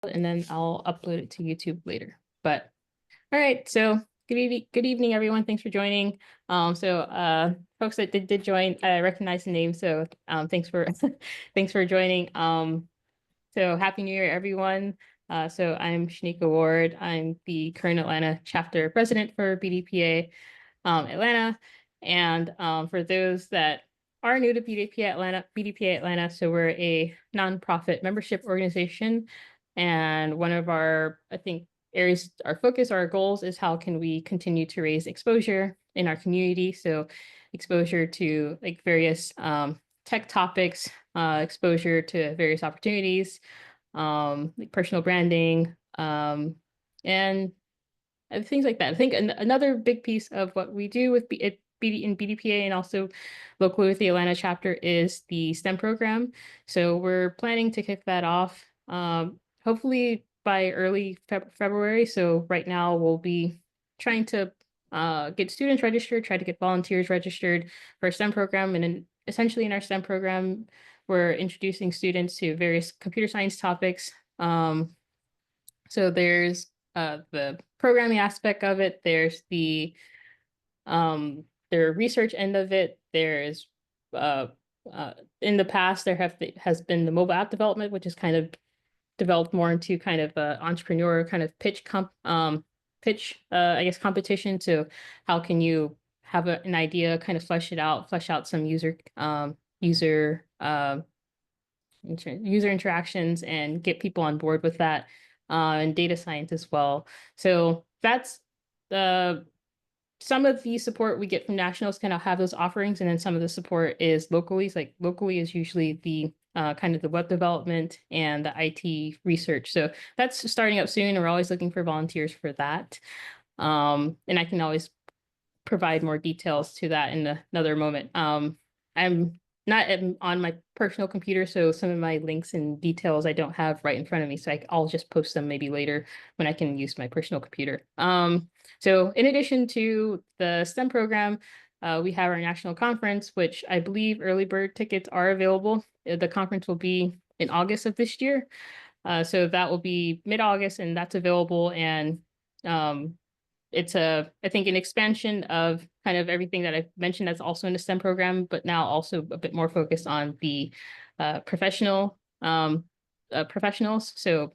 and then I'll upload it to YouTube later. But all right, so good evening, everyone. Thanks for joining. Folks that did join, I recognize the name, so thanks for thanks for joining. So Happy New Year, everyone. So I'm Shanika Ward. I'm the current Atlanta chapter president for BDPA Atlanta. And for those that are new to BDPA Atlanta, so we're a nonprofit membership organization. And one of our, I think, areas, our focus, our goals is how can we continue to raise exposure in our community. So exposure to like various tech topics, exposure to various opportunities, like personal branding, and things like that. I think another big piece of what we do with BDPA and also locally with the Atlanta chapter is the STEM program. So we're planning to kick that off hopefully by early February. So right now we'll be trying to get students registered, try to get volunteers registered for a STEM program. And then essentially in our STEM program, we're introducing students to various computer science topics. So there's the programming aspect of it. There's the research end of it. There's in the past has been the mobile app development, which is kind of developed more into kind of a entrepreneur kind of I guess competition. So how can you have an idea, kind of flesh out some user interactions and get people on board with that, and data science as well. So that's some of the support we get from nationals kind of have those offerings, and then some of the support is locally. Like locally is usually the kind of the web development and the IT research. So that's starting up soon, and we're always looking for volunteers for that. And I can always provide more details to that in another moment. I'm not on my personal computer, so some of my links and details I don't have right in front of me. So I'll just post them maybe later when I can use my personal computer. So in addition to the STEM program, we have our national conference, which I believe early bird tickets are available. The conference will be in August of this year. So that will be mid-August, and that's available. And it's I think an expansion of kind of everything that I've mentioned that's also in the STEM program, but now also a bit more focused on the professionals. So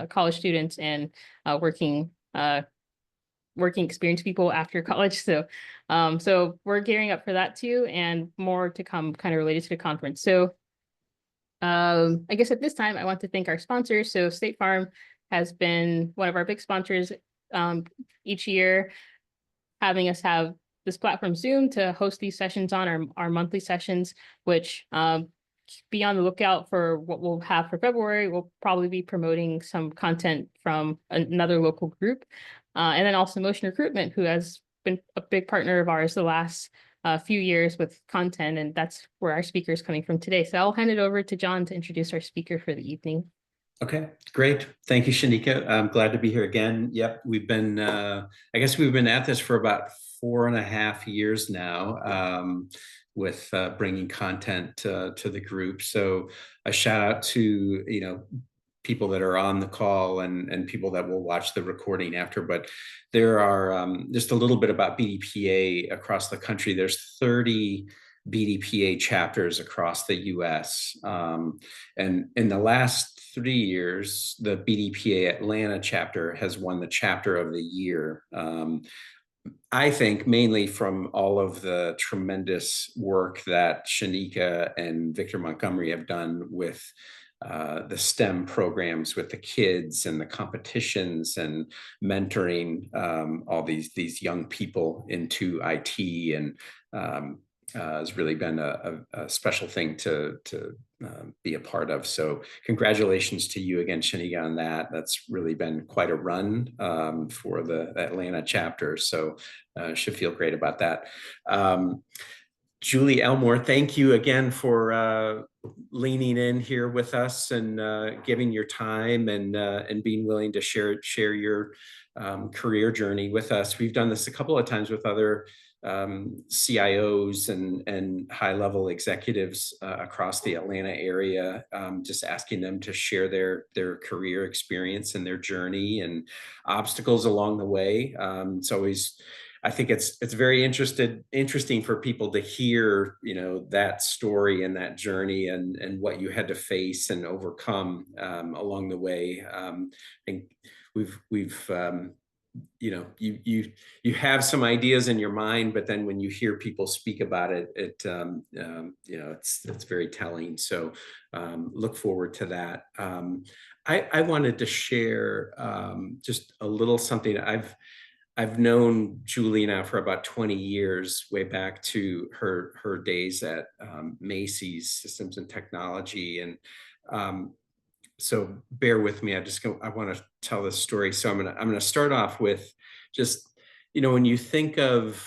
college students and working experienced people after college. So we're gearing up for that too, and more to come kind of related to the conference. So I guess at this time, I want to thank our sponsors. So State Farm has been one of our big sponsors each year, having us have this platform Zoom to host these sessions on our monthly sessions, which be on the lookout for what we'll have for February. We'll probably be promoting some content from another local group. And then also Motion Recruitment, who has been a big partner of ours the last few years with content, and that's where our speaker is coming from today. So I'll hand it over to John to introduce our speaker for the evening. Okay, great. Thank you, Shanika. I'm glad to be here again. Yep, we've been, I guess we've been at this for about 4.5 years now, with bringing content to the group. So a shout out to, people that are on the call and people that will watch the recording after. But there are just a little bit about BDPA across the country. There's 30 BDPA chapters across the US. And in the last 3 years, the BDPA Atlanta chapter has won the chapter of the year. I think mainly from all of the tremendous work that Shanika and Victor Montgomery have done with the STEM programs with the kids and the competitions and mentoring all these young people into IT, and has really been a special thing to be a part of. So congratulations to you again, Shanika, on that. That's really been quite a run for the Atlanta chapter. So should feel great about that. Julie Elmore, thank you again for leaning in here with us and giving your time and being willing to share your career journey with us. We've done this a couple of times with other CIOs and high-level executives across the Atlanta area, just asking them to share their career experience and their journey and obstacles along the way. It's always, I think it's very interesting for people to hear, that story and that journey and what you had to face and overcome along the way. I think we've you have some ideas in your mind, but then when you hear people speak about it, it's very telling. So look forward to that. I wanted to share just a little something. I've known Julie now for about 20 years, way back to her days at Macy's Systems and Technology, and so bear with me. I want to tell this story. So I'm gonna start off with just, when you think of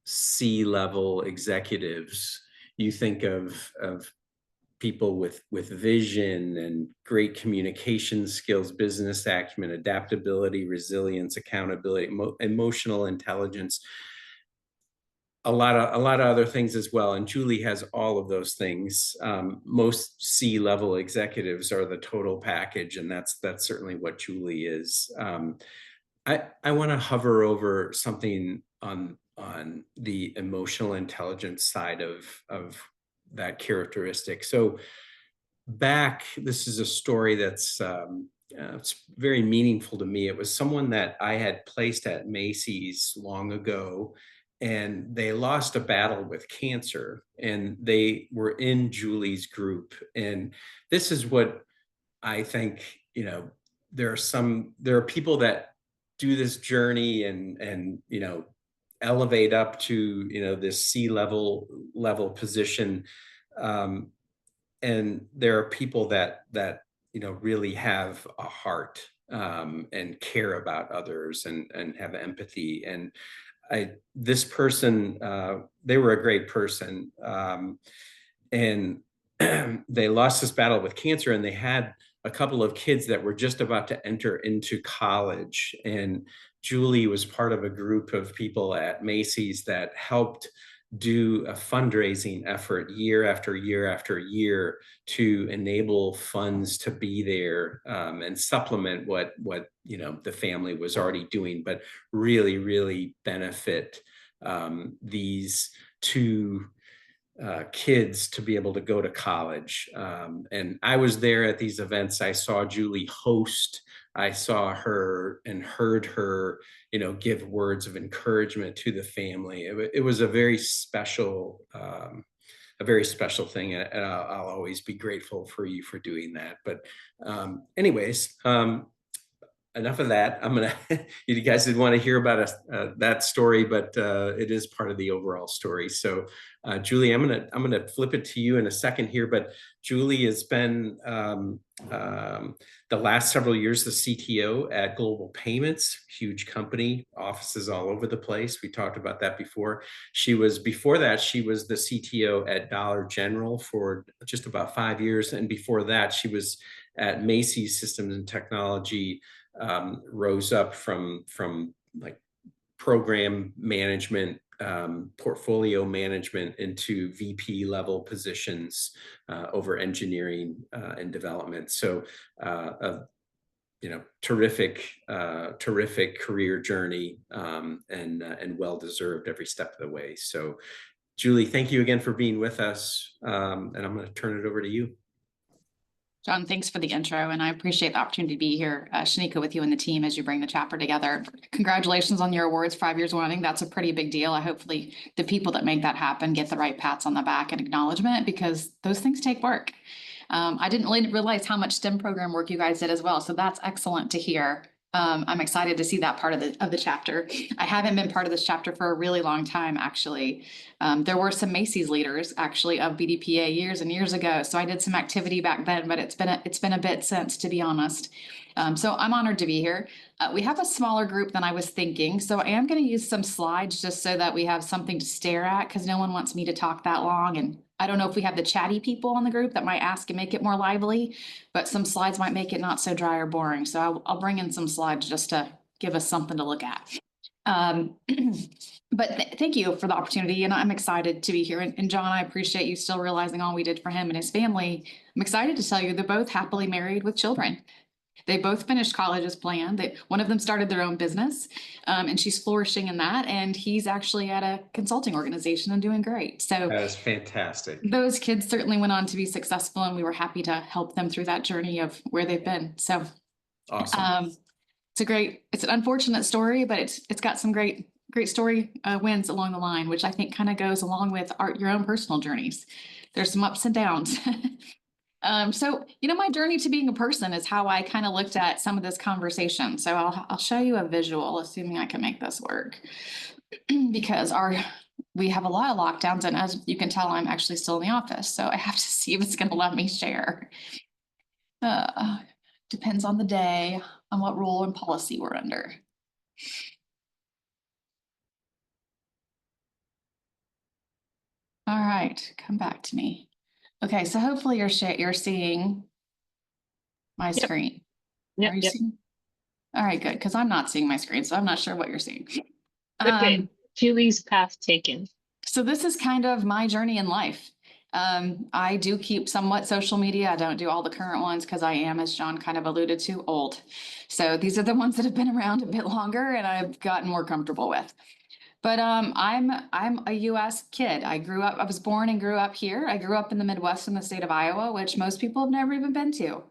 C-level executives, you think of people with vision and great communication skills, business acumen, adaptability, resilience, accountability, emotional intelligence, a lot of other things as well. And Julie has all of those things. Most C-level executives are the total package, and that's certainly what Julie is. I want to hover over something on the emotional intelligence side of that characteristic. So this is a story that's it's very meaningful to me. It was someone that I had placed at Macy's long ago, and they lost a battle with cancer, and they were in Julie's group. And this is what I think, there are people that do this journey and elevate up to, this C-level position. And there are people that really have a heart and care about others and have empathy. And this person, they were a great person, and they lost this battle with cancer, and they had a couple of kids that were just about to enter into college. And Julie was part of a group of people at Macy's that helped do a fundraising effort year after year after year to enable funds to be there and supplement what the family was already doing, but really benefit these two kids to be able to go to college. And I was there at these events. I saw Julie host. I saw her and heard her, give words of encouragement to the family. It was a very special thing, and I'll always be grateful for you for doing that. But anyways, enough of that. You guys didn't want to hear about that story, but it is part of the overall story. So Julie, I'm gonna flip it to you in a second here, but Julie has been the last several years the CTO at Global Payments, huge company, offices all over the place. We talked about that before. Before that, she was the CTO at Dollar General for just about 5 years. And before that, she was at Macy's Systems and Technology, rose up from like program management, portfolio management into VP level positions over engineering and development. So terrific career journey, and well-deserved every step of the way. So Julie, thank you again for being with us. And I'm going to turn it over to you. John, thanks for the intro, and I appreciate the opportunity to be here, Shanika, with you and the team as you bring the chapter together. Congratulations on your awards, 5 years running. That's a pretty big deal. Hopefully the people that make that happen get the right pats on the back and acknowledgement, because those things take work. I didn't really realize how much STEM program work you guys did as well, so that's excellent to hear. I'm excited to see that part of the chapter. I haven't been part of this chapter for a really long time, actually. There were some Macy's leaders actually of BDPA years and years ago, so I did some activity back then, but it's been a bit since, to be honest. So I'm honored to be here. We have a smaller group than I was thinking, so I am going to use some slides just so that we have something to stare at, because no one wants me to talk that long, and I don't know if we have the chatty people on the group that might ask and make it more lively, but some slides might make it not so dry or boring. So I'll bring in some slides just to give us something to look at. But thank you for the opportunity, and I'm excited to be here. And John, I appreciate you still realizing all we did for him and his family. I'm excited to tell you they're both happily married with children. They both finished college as planned. One of them started their own business, and she's flourishing in that. And he's actually at a consulting organization and doing great. So That is fantastic. those kids certainly went on to be successful, and we were happy to help them through that journey of where they've been. So Awesome. it's an unfortunate story, but it's got some great story wins along the line, which I think kind of goes along with your own personal journeys. There's some ups and downs. So, my journey to being a person is how I kind of looked at some of this conversation. So I'll show you a visual, assuming I can make this work, because we have a lot of lockdowns, and as you can tell, I'm actually still in the office. So I have to see if it's going to let me share. Depends on the day, on what rule and policy we're under. All right, come back to me. Okay, so hopefully you're seeing my screen. Yep, Are you yep. seeing? All right, good, because I'm not seeing my screen, so I'm not sure what you're seeing. Okay, Julie's path taken. So this is kind of my journey in life. I do keep somewhat social media. I don't do all the current ones because I am, as John kind of alluded to, old. So these are the ones that have been around a bit longer and I've gotten more comfortable with. But I'm a US kid. I was born and grew up here. I grew up in the Midwest in the state of Iowa, which most people have never even been to.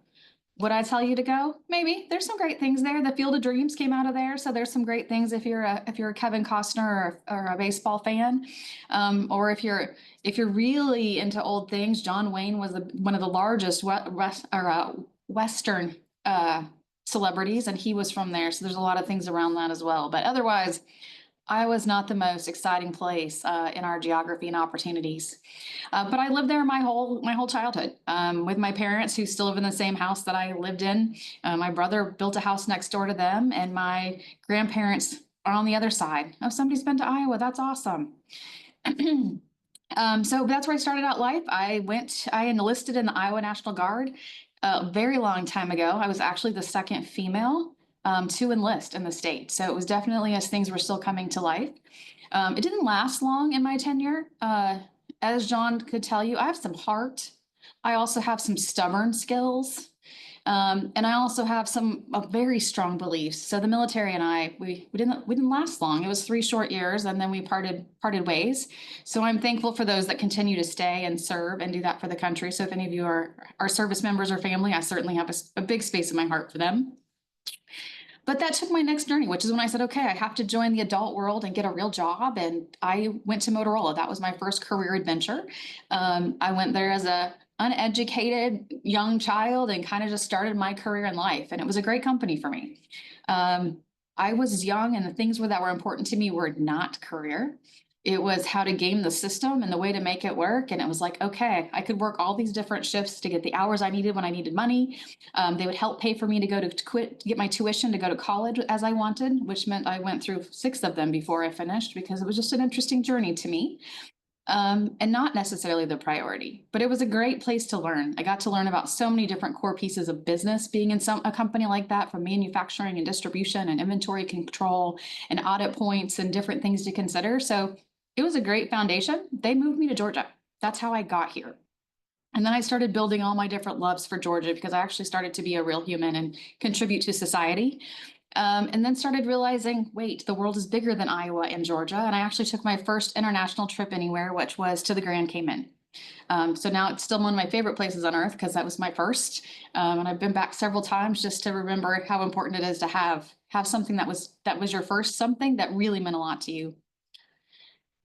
Would I tell you to go? Maybe. There's some great things there. The Field of Dreams came out of there, so there's some great things if you're a Kevin Costner or a baseball fan, or if you're really into old things. John Wayne was one of the largest Western celebrities, and he was from there. So there's a lot of things around that as well. But otherwise, Iowa's not the most exciting place in our geography and opportunities. But I lived there my whole childhood with my parents, who still live in the same house that I lived in. My brother built a house next door to them, and my grandparents are on the other side. Oh, somebody's been to Iowa. That's awesome. So that's where I started out life. I enlisted in the Iowa National Guard a very long time ago. I was actually the second female to enlist in the state. So it was definitely as things were still coming to life. It didn't last long in my tenure. As John could tell you, I have some heart. I also have some stubborn skills. And I also have some very strong beliefs. So the military and I, we didn't last long. It was 3 short years, and then we parted ways. So I'm thankful for those that continue to stay and serve and do that for the country. So if any of you are service members or family, I certainly have a big space in my heart for them. But that took my next journey, which is when I said, okay, I have to join the adult world and get a real job. And I went to Motorola. That was my first career adventure. I went there as a uneducated young child and kind of just started my career in life. And it was a great company for me. I was young, and the things that were important to me were not career. It was how to game the system and the way to make it work. And it was like, okay, I could work all these different shifts to get the hours I needed when I needed money. They would help pay for me to get my tuition to go to college as I wanted, which meant I went through 6 of them before I finished, because it was just an interesting journey to me. And not necessarily the priority, but it was a great place to learn. I got to learn about so many different core pieces of business being in a company like that, from manufacturing and distribution and inventory control and audit points and different things to consider. So it was a great foundation. They moved me to Georgia. That's how I got here. And then I started building all my different loves for Georgia, because I actually started to be a real human and contribute to society. And then started realizing, wait, the world is bigger than Iowa and Georgia. And I actually took my first international trip anywhere, which was to the Grand Cayman. So now it's still one of my favorite places on earth, because that was my first. And I've been back several times just to remember how important it is to have something that was your first, something that really meant a lot to you.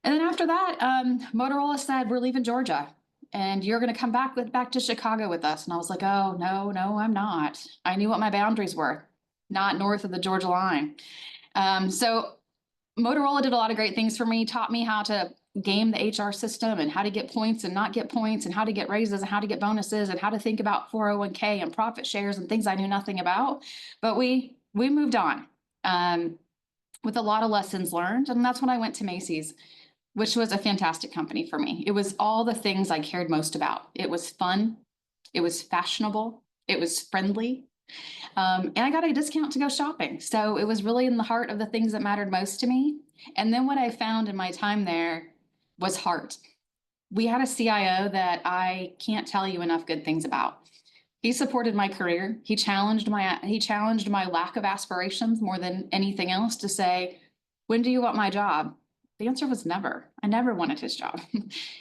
And then after that, Motorola said, we're leaving Georgia, and you're going to come back to Chicago with us. And I was like, oh, no, I'm not. I knew what my boundaries were. Not north of the Georgia line. So Motorola did a lot of great things for me, taught me how to game the HR system and how to get points and not get points, and how to get raises and how to get bonuses and how to think about 401k and profit shares and things I knew nothing about. But we moved on with a lot of lessons learned. And that's when I went to Macy's, which was a fantastic company for me. It was all the things I cared most about. It was fun. It was fashionable. It was friendly. And I got a discount to go shopping. So it was really in the heart of the things that mattered most to me. And then what I found in my time there was heart. We had a CIO that I can't tell you enough good things about. He supported my career. He challenged my lack of aspirations more than anything else to say, when do you want my job? The answer was never. I never wanted his job.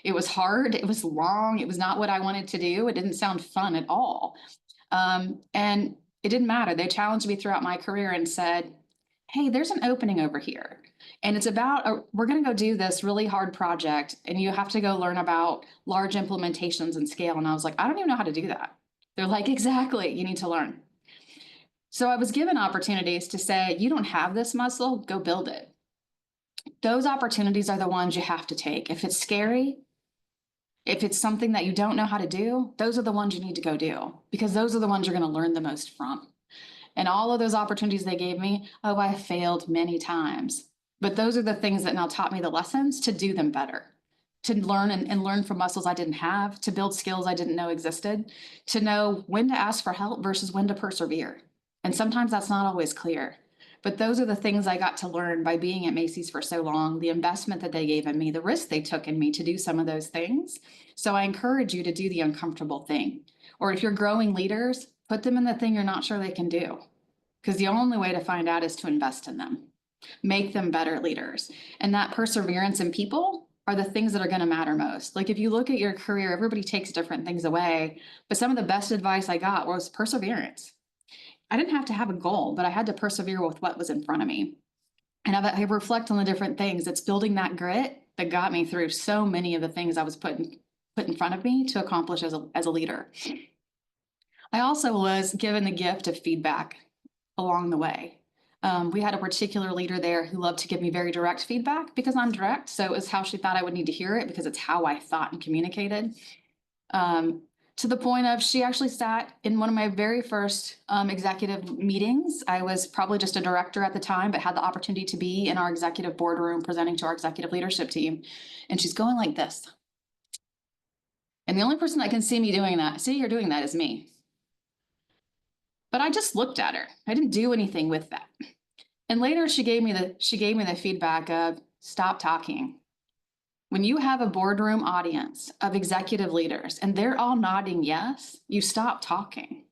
It was hard. It was long. It was not what I wanted to do. It didn't sound fun at all. And it didn't matter. They challenged me throughout my career and said, hey, there's an opening over here. And it's about, we're going to go do this really hard project. And you have to go learn about large implementations and scale. And I was like, I don't even know how to do that. They're like, exactly, you need to learn. So I was given opportunities to say, you don't have this muscle, go build it. Those opportunities are the ones you have to take. If it's scary, if it's something that you don't know how to do, those are the ones you need to go do, because those are the ones you're going to learn the most from. And all of those opportunities they gave me, oh, I failed many times. But those are the things that now taught me the lessons to do them better, to learn and learn from muscles I didn't have, to build skills I didn't know existed, to know when to ask for help versus when to persevere. And sometimes that's not always clear. But those are the things I got to learn by being at Macy's for so long, the investment that they gave in me, the risk they took in me to do some of those things. So I encourage you to do the uncomfortable thing. Or if you're growing leaders, put them in the thing you're not sure they can do. Because the only way to find out is to invest in them, make them better leaders. And that perseverance in people are the things that are going to matter most. Like if you look at your career, everybody takes different things away, but some of the best advice I got was perseverance. I didn't have to have a goal, but I had to persevere with what was in front of me. And I reflect on the different things. It's building that grit that got me through so many of the things I was put in front of me to accomplish as a leader. I also was given the gift of feedback along the way. We had a particular leader there who loved to give me very direct feedback because I'm direct. So it was how she thought I would need to hear it, because it's how I thought and communicated. To the point of, she actually sat in one of my very first executive meetings. I was probably just a director at the time, but had the opportunity to be in our executive boardroom presenting to our executive leadership team. And she's going like this. And the only person that can see me doing that, see her doing that, is me. But I just looked at her. I didn't do anything with that. And later she gave me the feedback of, stop talking. When you have a boardroom audience of executive leaders and they're all nodding yes, you stop talking.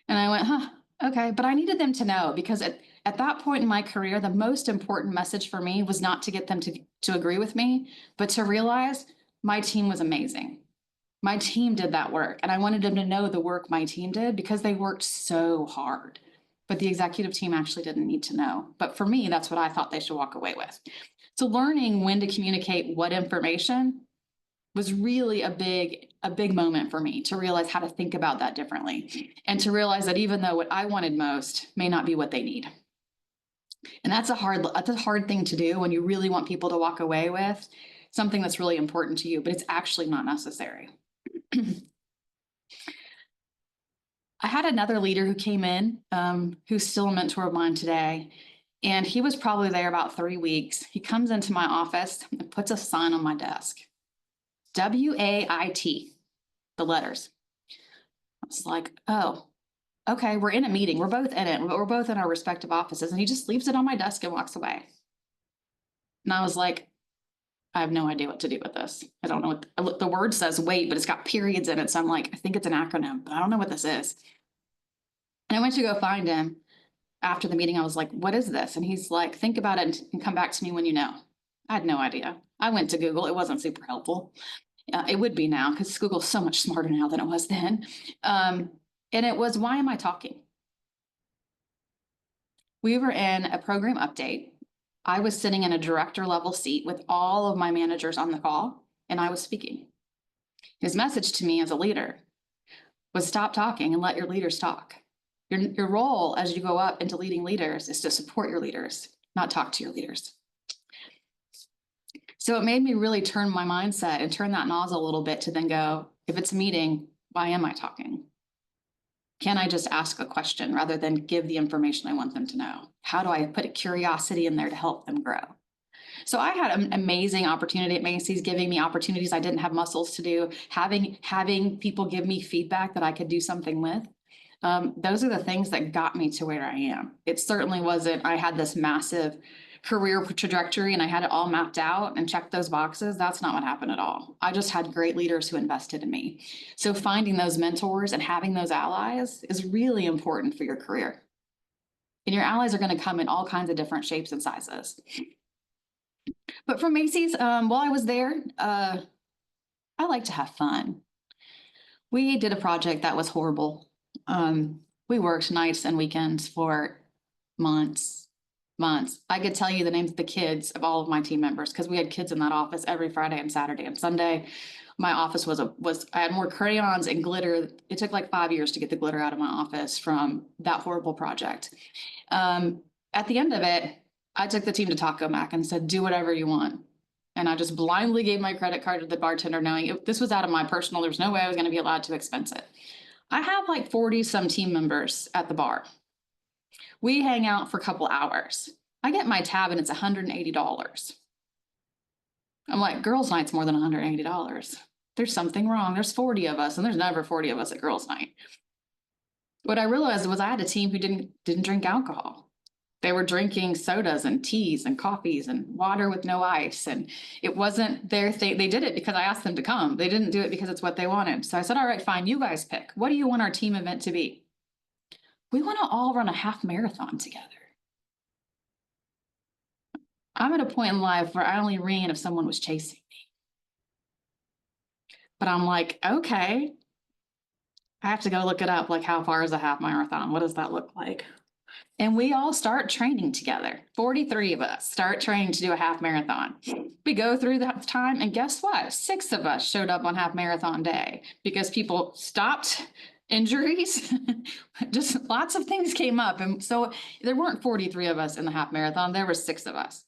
And I went, okay. But I needed them to know, because at that point in my career, the most important message for me was not to get them to agree with me, but to realize my team was amazing. My team did that work, and I wanted them to know the work my team did, because they worked so hard. But the executive team actually didn't need to know. But for me, that's what I thought they should walk away with. So learning when to communicate what information was really a big moment for me, to realize how to think about that differently, and to realize that even though what I wanted most may not be what they need. And that's a hard thing to do when you really want people to walk away with something that's really important to you, but it's actually not necessary. I had another leader who came in, who's still a mentor of mine today, and he was probably there about 3 weeks. He comes into my office and puts a sign on my desk, WAIT, the letters. I was like, oh, okay, we're in a meeting. We're both in it, but we're both in our respective offices. And he just leaves it on my desk and walks away. And I was like, I have no idea what to do with this. I don't know what the word says, wait, but it's got periods in it. So I'm like, I think it's an acronym, but I don't know what this is. And I went to go find him after the meeting. I was like, what is this? And he's like, think about it and come back to me when you know. I had no idea. I went to Google. It wasn't super helpful. It would be now, because Google's so much smarter now than it was then. And it was, why am I talking? We were in a program update. I was sitting in a director level seat with all of my managers on the call, and I was speaking. His message to me as a leader was, stop talking and let your leaders talk. Your role as you go up into leading leaders is to support your leaders, not talk to your leaders. So it made me really turn my mindset and turn that nozzle a little bit to then go, if it's a meeting, why am I talking? Can I just ask a question rather than give the information I want them to know? How do I put a curiosity in there to help them grow? So I had an amazing opportunity at Macy's, giving me opportunities I didn't have muscles to do, having people give me feedback that I could do something with. Those are the things that got me to where I am. It certainly wasn't, I had this massive career trajectory and I had it all mapped out and checked those boxes. That's not what happened at all. I just had great leaders who invested in me. So finding those mentors and having those allies is really important for your career. And your allies are going to come in all kinds of different shapes and sizes. But for Macy's, while I was there, I like to have fun. We did a project that was horrible. We worked nights and weekends for months. I could tell you the names of the kids of all of my team members because we had kids in that office every Friday and Saturday and Sunday. My office was I had more crayons and glitter. It took like 5 years to get the glitter out of my office from that horrible project. At the end of it, I took the team to Taco Mac and said, do whatever you want. And I just blindly gave my credit card to the bartender knowing this was out of my personal, there was no way I was going to be allowed to expense it. I have like 40 some team members at the bar. We hang out for a couple hours. I get my tab and it's $180. I'm like, girls' night's more than $180. There's something wrong. There's 40 of us and there's never 40 of us at girls' night. What I realized was I had a team who didn't drink alcohol. They were drinking sodas and teas and coffees and water with no ice. And it wasn't their thing. They did it because I asked them to come. They didn't do it because it's what they wanted. So I said, all right, fine, you guys pick. What do you want our team event to be? We want to all run a half marathon together. I'm at a point in life where I only ran if someone was chasing me. But I'm like, okay, I have to go look it up. Like, how far is a half marathon? What does that look like? And we all start training together. 43 of us start training to do a half marathon. We go through that time, and guess what? 6 of us showed up on half marathon day because people stopped injuries. Just lots of things came up. And so there weren't 43 of us in the half marathon. There were 6 of us.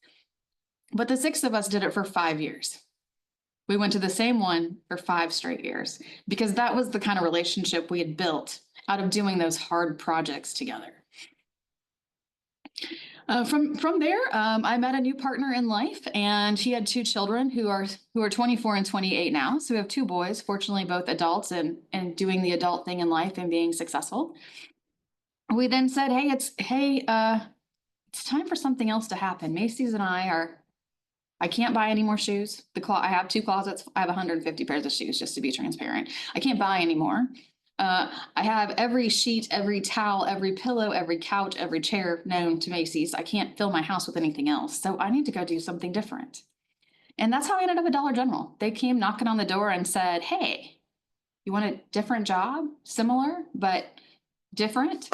But the 6 of us did it for 5 years. We went to the same one for 5 straight years because that was the kind of relationship we had built out of doing those hard projects together. From there, I met a new partner in life, and she had 2 children who are 24 and 28 now. So we have 2 boys, fortunately both adults and doing the adult thing in life and being successful. We then said, hey, it's time for something else to happen. Macy's and I can't buy any more shoes. I have 2 closets. I have 150 pairs of shoes, just to be transparent. I can't buy anymore. I have every sheet, every towel, every pillow, every couch, every chair known to Macy's. I can't fill my house with anything else. So I need to go do something different. And that's how I ended up at Dollar General. They came knocking on the door and said, hey, you want a different job? Similar, but different?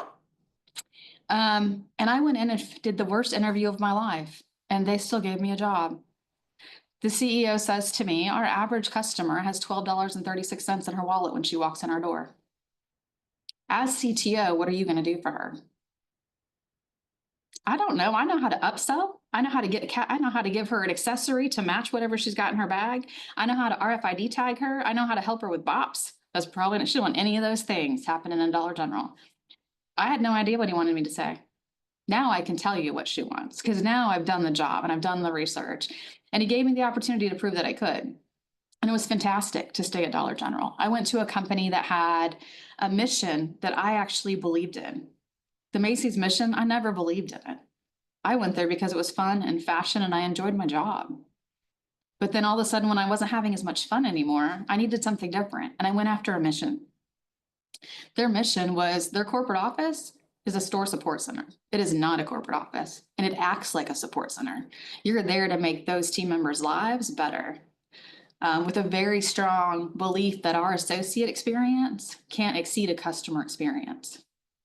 And I went in and did the worst interview of my life, and they still gave me a job. The CEO says to me, our average customer has $12.36 in her wallet when she walks in our door. As CTO, what are you going to do for her? I don't know. I know how to upsell. I know how to I know how to give her an accessory to match whatever she's got in her bag. I know how to RFID tag her. I know how to help her with bops. That's probably she didn't want any of those things happening in Dollar General. I had no idea what he wanted me to say. Now I can tell you what she wants because now I've done the job and I've done the research. And he gave me the opportunity to prove that I could. And it was fantastic to stay at Dollar General. I went to a company that had a mission that I actually believed in. The Macy's mission, I never believed in it. I went there because it was fun and fashion and I enjoyed my job. But then all of a sudden, when I wasn't having as much fun anymore, I needed something different. And I went after a mission. Their mission was their corporate office is a store support center. It is not a corporate office, and it acts like a support center. You're there to make those team members' lives better, with a very strong belief that our associate experience can't exceed a customer experience.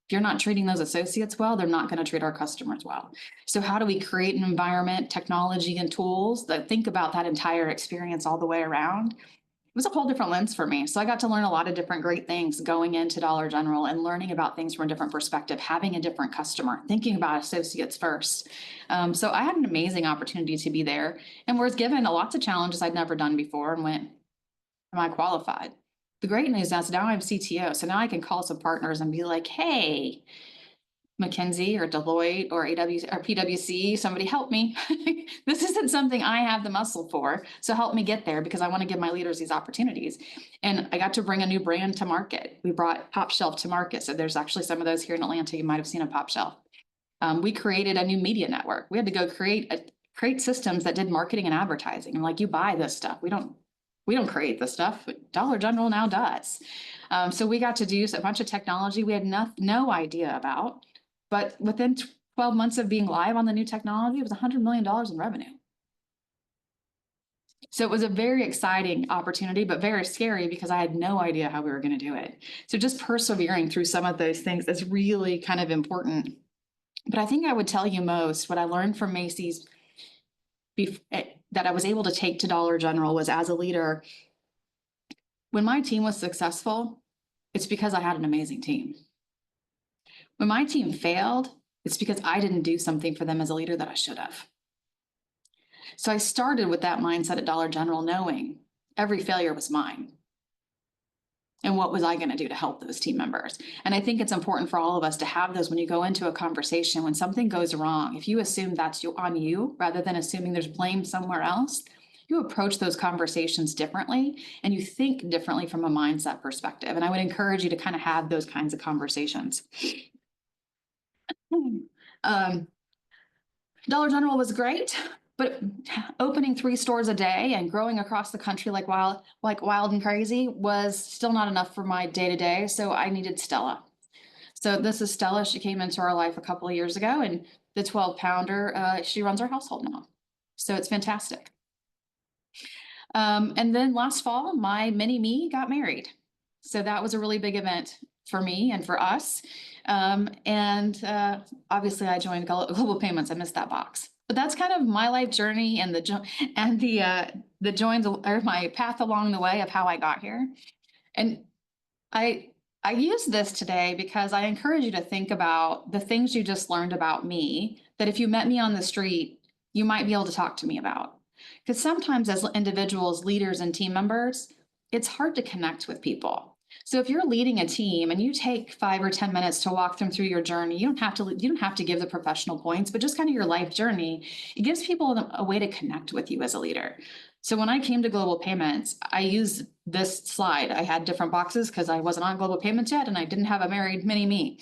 If you're not treating those associates well, they're not going to treat our customers well. So how do we create an environment, technology, and tools that think about that entire experience all the way around? It was a whole different lens for me. So I got to learn a lot of different great things going into Dollar General and learning about things from a different perspective, having a different customer, thinking about associates first. So I had an amazing opportunity to be there and was given lots of challenges I'd never done before and went, am I qualified? The great news is now I'm CTO. So now I can call some partners and be like, hey, McKinsey or Deloitte or PwC, somebody help me. This isn't something I have the muscle for. So help me get there because I want to give my leaders these opportunities. And I got to bring a new brand to market. We brought Pop Shelf to market. So there's actually some of those here in Atlanta. You might have seen a Pop Shelf. We created a new media network. We had to go create systems that did marketing and advertising. And like, you buy this stuff. We don't create this stuff. Dollar General now does. So we got to do a bunch of technology we had no idea about. But within 12 months of being live on the new technology, it was $100 million in revenue. So it was a very exciting opportunity, but very scary because I had no idea how we were going to do it. So just persevering through some of those things is really kind of important. But I think I would tell you most what I learned from Macy's that I was able to take to Dollar General was, as a leader, when my team was successful, it's because I had an amazing team. When my team failed, it's because I didn't do something for them as a leader that I should have. So I started with that mindset at Dollar General, knowing every failure was mine. And what was I going to do to help those team members? And I think it's important for all of us to have those when you go into a conversation. When something goes wrong, if you assume that's on you, rather than assuming there's blame somewhere else, you approach those conversations differently and you think differently from a mindset perspective. And I would encourage you to kind of have those kinds of conversations. Dollar General was great, but opening 3 stores a day and growing across the country like wild and crazy was still not enough for my day-to-day. So I needed Stella. So this is Stella. She came into our life a couple of years ago, and the 12-pounder, she runs our household now. So it's fantastic. And then last fall, my mini me got married. So that was a really big event for me and for us. Obviously I joined Global Payments. I missed that box. But that's kind of my life journey and the joins, or my path along the way of how I got here. And I use this today because I encourage you to think about the things you just learned about me, that if you met me on the street, you might be able to talk to me about. Because sometimes as individuals, leaders, and team members, it's hard to connect with people. So if you're leading a team and you take 5 or 10 minutes to walk them through your journey, you don't have to give the professional points, but just kind of your life journey. It gives people a way to connect with you as a leader. So when I came to Global Payments, I used this slide. I had different boxes because I wasn't on Global Payments yet, and I didn't have a married mini me.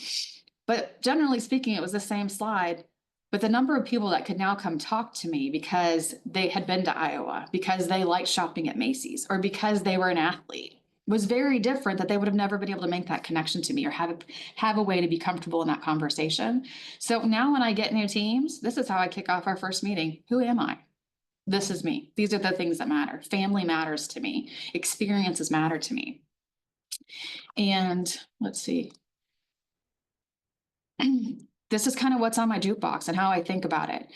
But generally speaking, it was the same slide. But the number of people that could now come talk to me because they had been to Iowa, because they liked shopping at Macy's, or because they were an athlete, was very different, that they would have never been able to make that connection to me or have a way to be comfortable in that conversation. So now when I get new teams, this is how I kick off our first meeting. Who am I? This is me. These are the things that matter. Family matters to me. Experiences matter to me. And let's see. This is kind of what's on my jukebox and how I think about it.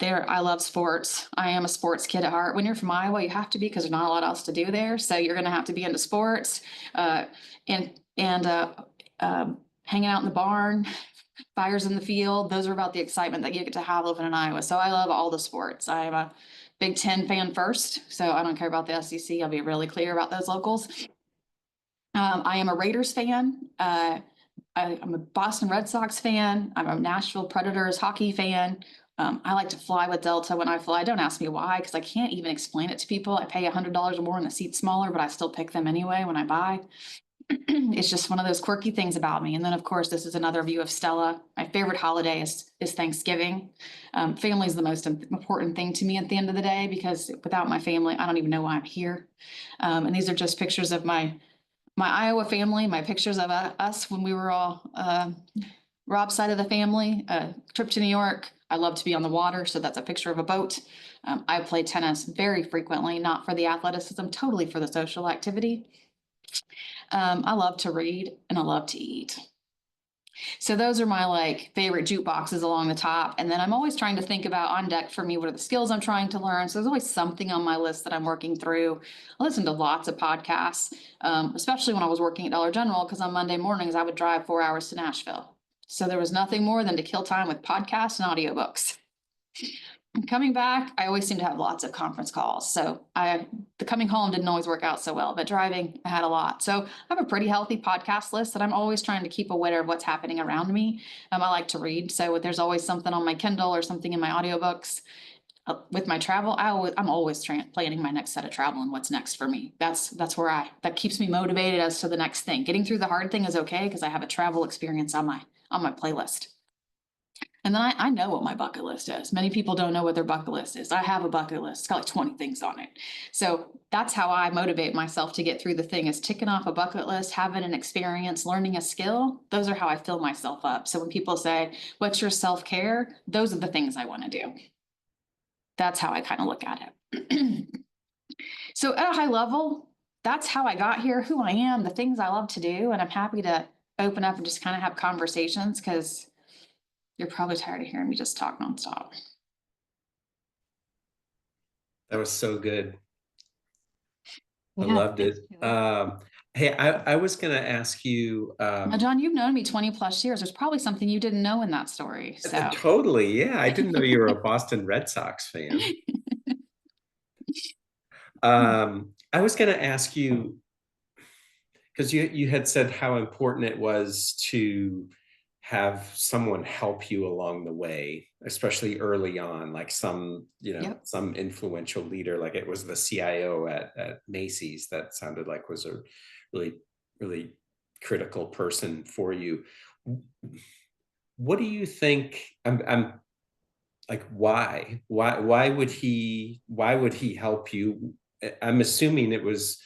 I love sports. I am a sports kid at heart. When you're from Iowa, you have to be, because there's not a lot else to do there. So you're going to have to be into sports, and hanging out in the barn, fires in the field. Those are about the excitement that you get to have living in Iowa. So I love all the sports. I'm a Big Ten fan first, so I don't care about the SEC. I'll be really clear about those locals. I am a Raiders fan. I'm a Boston Red Sox fan. I'm a Nashville Predators hockey fan. I like to fly with Delta when I fly. Don't ask me why, because I can't even explain it to people. I pay $100 or more and the seat's smaller, but I still pick them anyway when I buy. It's just one of those quirky things about me. And then, of course, this is another view of Stella. My favorite holiday is Thanksgiving. Family is the most important thing to me at the end of the day, because without my family, I don't even know why I'm here. And these are just pictures of my Iowa family, my pictures of us when we were all Rob's side of the family, trip to New York. I love to be on the water, so that's a picture of a boat. I play tennis very frequently, not for the athleticism, totally for the social activity. I love to read and I love to eat. So those are my favorite jukeboxes along the top. And then I'm always trying to think about on deck for me, what are the skills I'm trying to learn? So there's always something on my list that I'm working through. I listen to lots of podcasts, especially when I was working at Dollar General, because on Monday mornings I would drive 4 hours to Nashville. So there was nothing more than to kill time with podcasts and audiobooks. Coming back, I always seem to have lots of conference calls. So the coming home didn't always work out so well, but driving, I had a lot. So I have a pretty healthy podcast list that I'm always trying to keep aware of what's happening around me. I like to read. So there's always something on my Kindle or something in my audiobooks. With my travel, I'm always planning my next set of travel and what's next for me. That's where that keeps me motivated as to the next thing. Getting through the hard thing is okay because I have a travel experience on my playlist. And then I know what my bucket list is. Many people don't know what their bucket list is. I have a bucket list. It's got like 20 things on it. So that's how I motivate myself to get through the thing, is ticking off a bucket list, having an experience, learning a skill. Those are how I fill myself up. So when people say, what's your self-care? Those are the things I want to do. That's how I kind of look at it. So at a high level, that's how I got here, who I am, the things I love to do. And I'm happy to open up and just kind of have conversations because you're probably tired of hearing me just talk nonstop. That was so good. I Yeah, loved it. Hey, I was going to ask you. Now, John, you've known me 20 plus years. There's probably something you didn't know in that story. So Totally. Yeah. I didn't know you were a Boston Red Sox fan. I was going to ask you, because you had said how important it was to have someone help you along the way, especially early on, like some, Yep. some influential leader, like it was the CIO at Macy's that sounded like was a really, really critical person for you. What do you think? I'm like, why would he help you? I'm assuming it was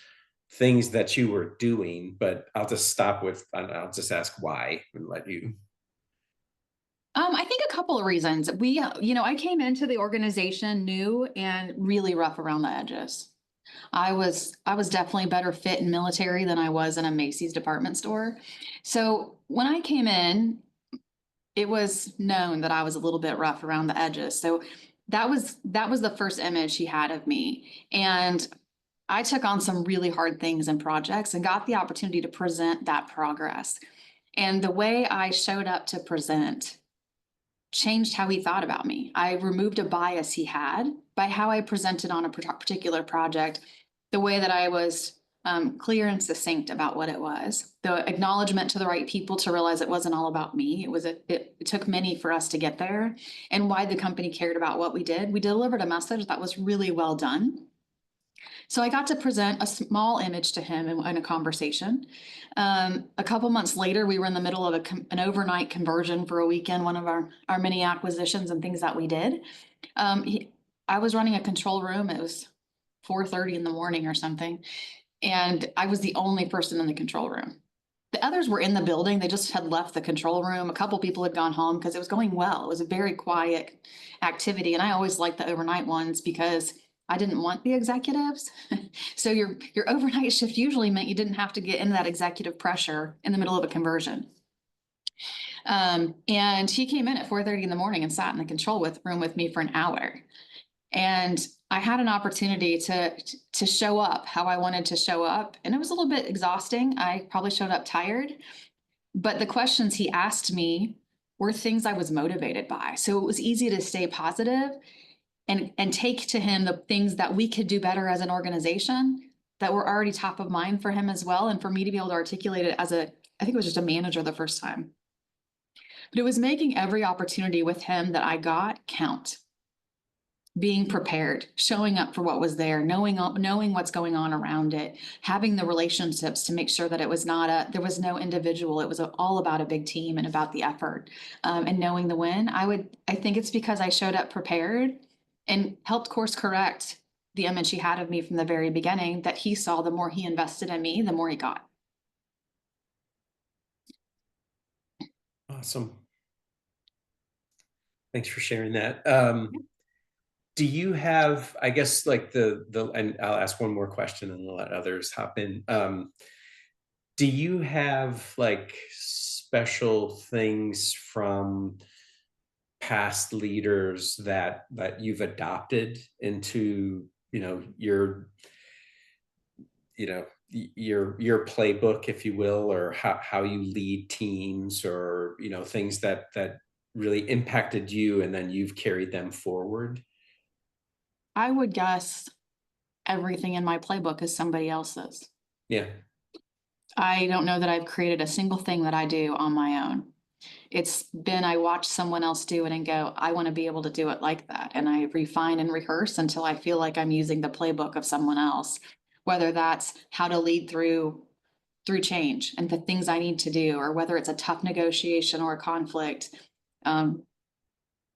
things that you were doing, but I'll just stop with, I'll just ask why and let you. I think a couple of reasons. I came into the organization new and really rough around the edges. I was definitely better fit in military than I was in a Macy's department store. So when I came in, it was known that I was a little bit rough around the edges. So that was the first image he had of me. And I took on some really hard things and projects and got the opportunity to present that progress. And the way I showed up to present changed how he thought about me. I removed a bias he had by how I presented on a particular project, the way that I was clear and succinct about what it was, the acknowledgement to the right people to realize it wasn't all about me. It took many for us to get there, and why the company cared about what we did. We delivered a message that was really well done. So I got to present a small image to him in a conversation. A couple months later, we were in the middle of an overnight conversion for a weekend, one of our many acquisitions and things that we did. I was running a control room. It was 4:30 in the morning or something. And I was the only person in the control room. The others were in the building. They just had left the control room. A couple people had gone home because it was going well. It was a very quiet activity. And I always liked the overnight ones because I didn't want the executives. So your overnight shift usually meant you didn't have to get into that executive pressure in the middle of a conversion. And he came in at 4:30 in the morning and sat in the control room with me for an hour. And I had an opportunity to show up how I wanted to show up. And it was a little bit exhausting. I probably showed up tired, but the questions he asked me were things I was motivated by. So it was easy to stay positive and take to him the things that we could do better as an organization that were already top of mind for him as well. And for me to be able to articulate it as I think it was just a manager the first time. But it was making every opportunity with him that I got count. Being prepared, showing up for what was there, knowing what's going on around it, having the relationships to make sure that it was there was no individual. It was all about a big team and about the effort, and knowing the win. I think it's because I showed up prepared and helped course correct the image he had of me from the very beginning, that he saw the more he invested in me, the more he got. Awesome. Thanks for sharing that. Do you have, I guess, like and I'll ask one more question and I'll let others hop in. Do you have like special things from past leaders that you've adopted into, your playbook, if you will, or how you lead teams, or, things that really impacted you and then you've carried them forward? I would guess everything in my playbook is somebody else's. Yeah. I don't know that I've created a single thing that I do on my own. It's been, I watch someone else do it and go, I want to be able to do it like that. And I refine and rehearse until I feel like I'm using the playbook of someone else, whether that's how to lead through change and the things I need to do, or whether it's a tough negotiation or a conflict.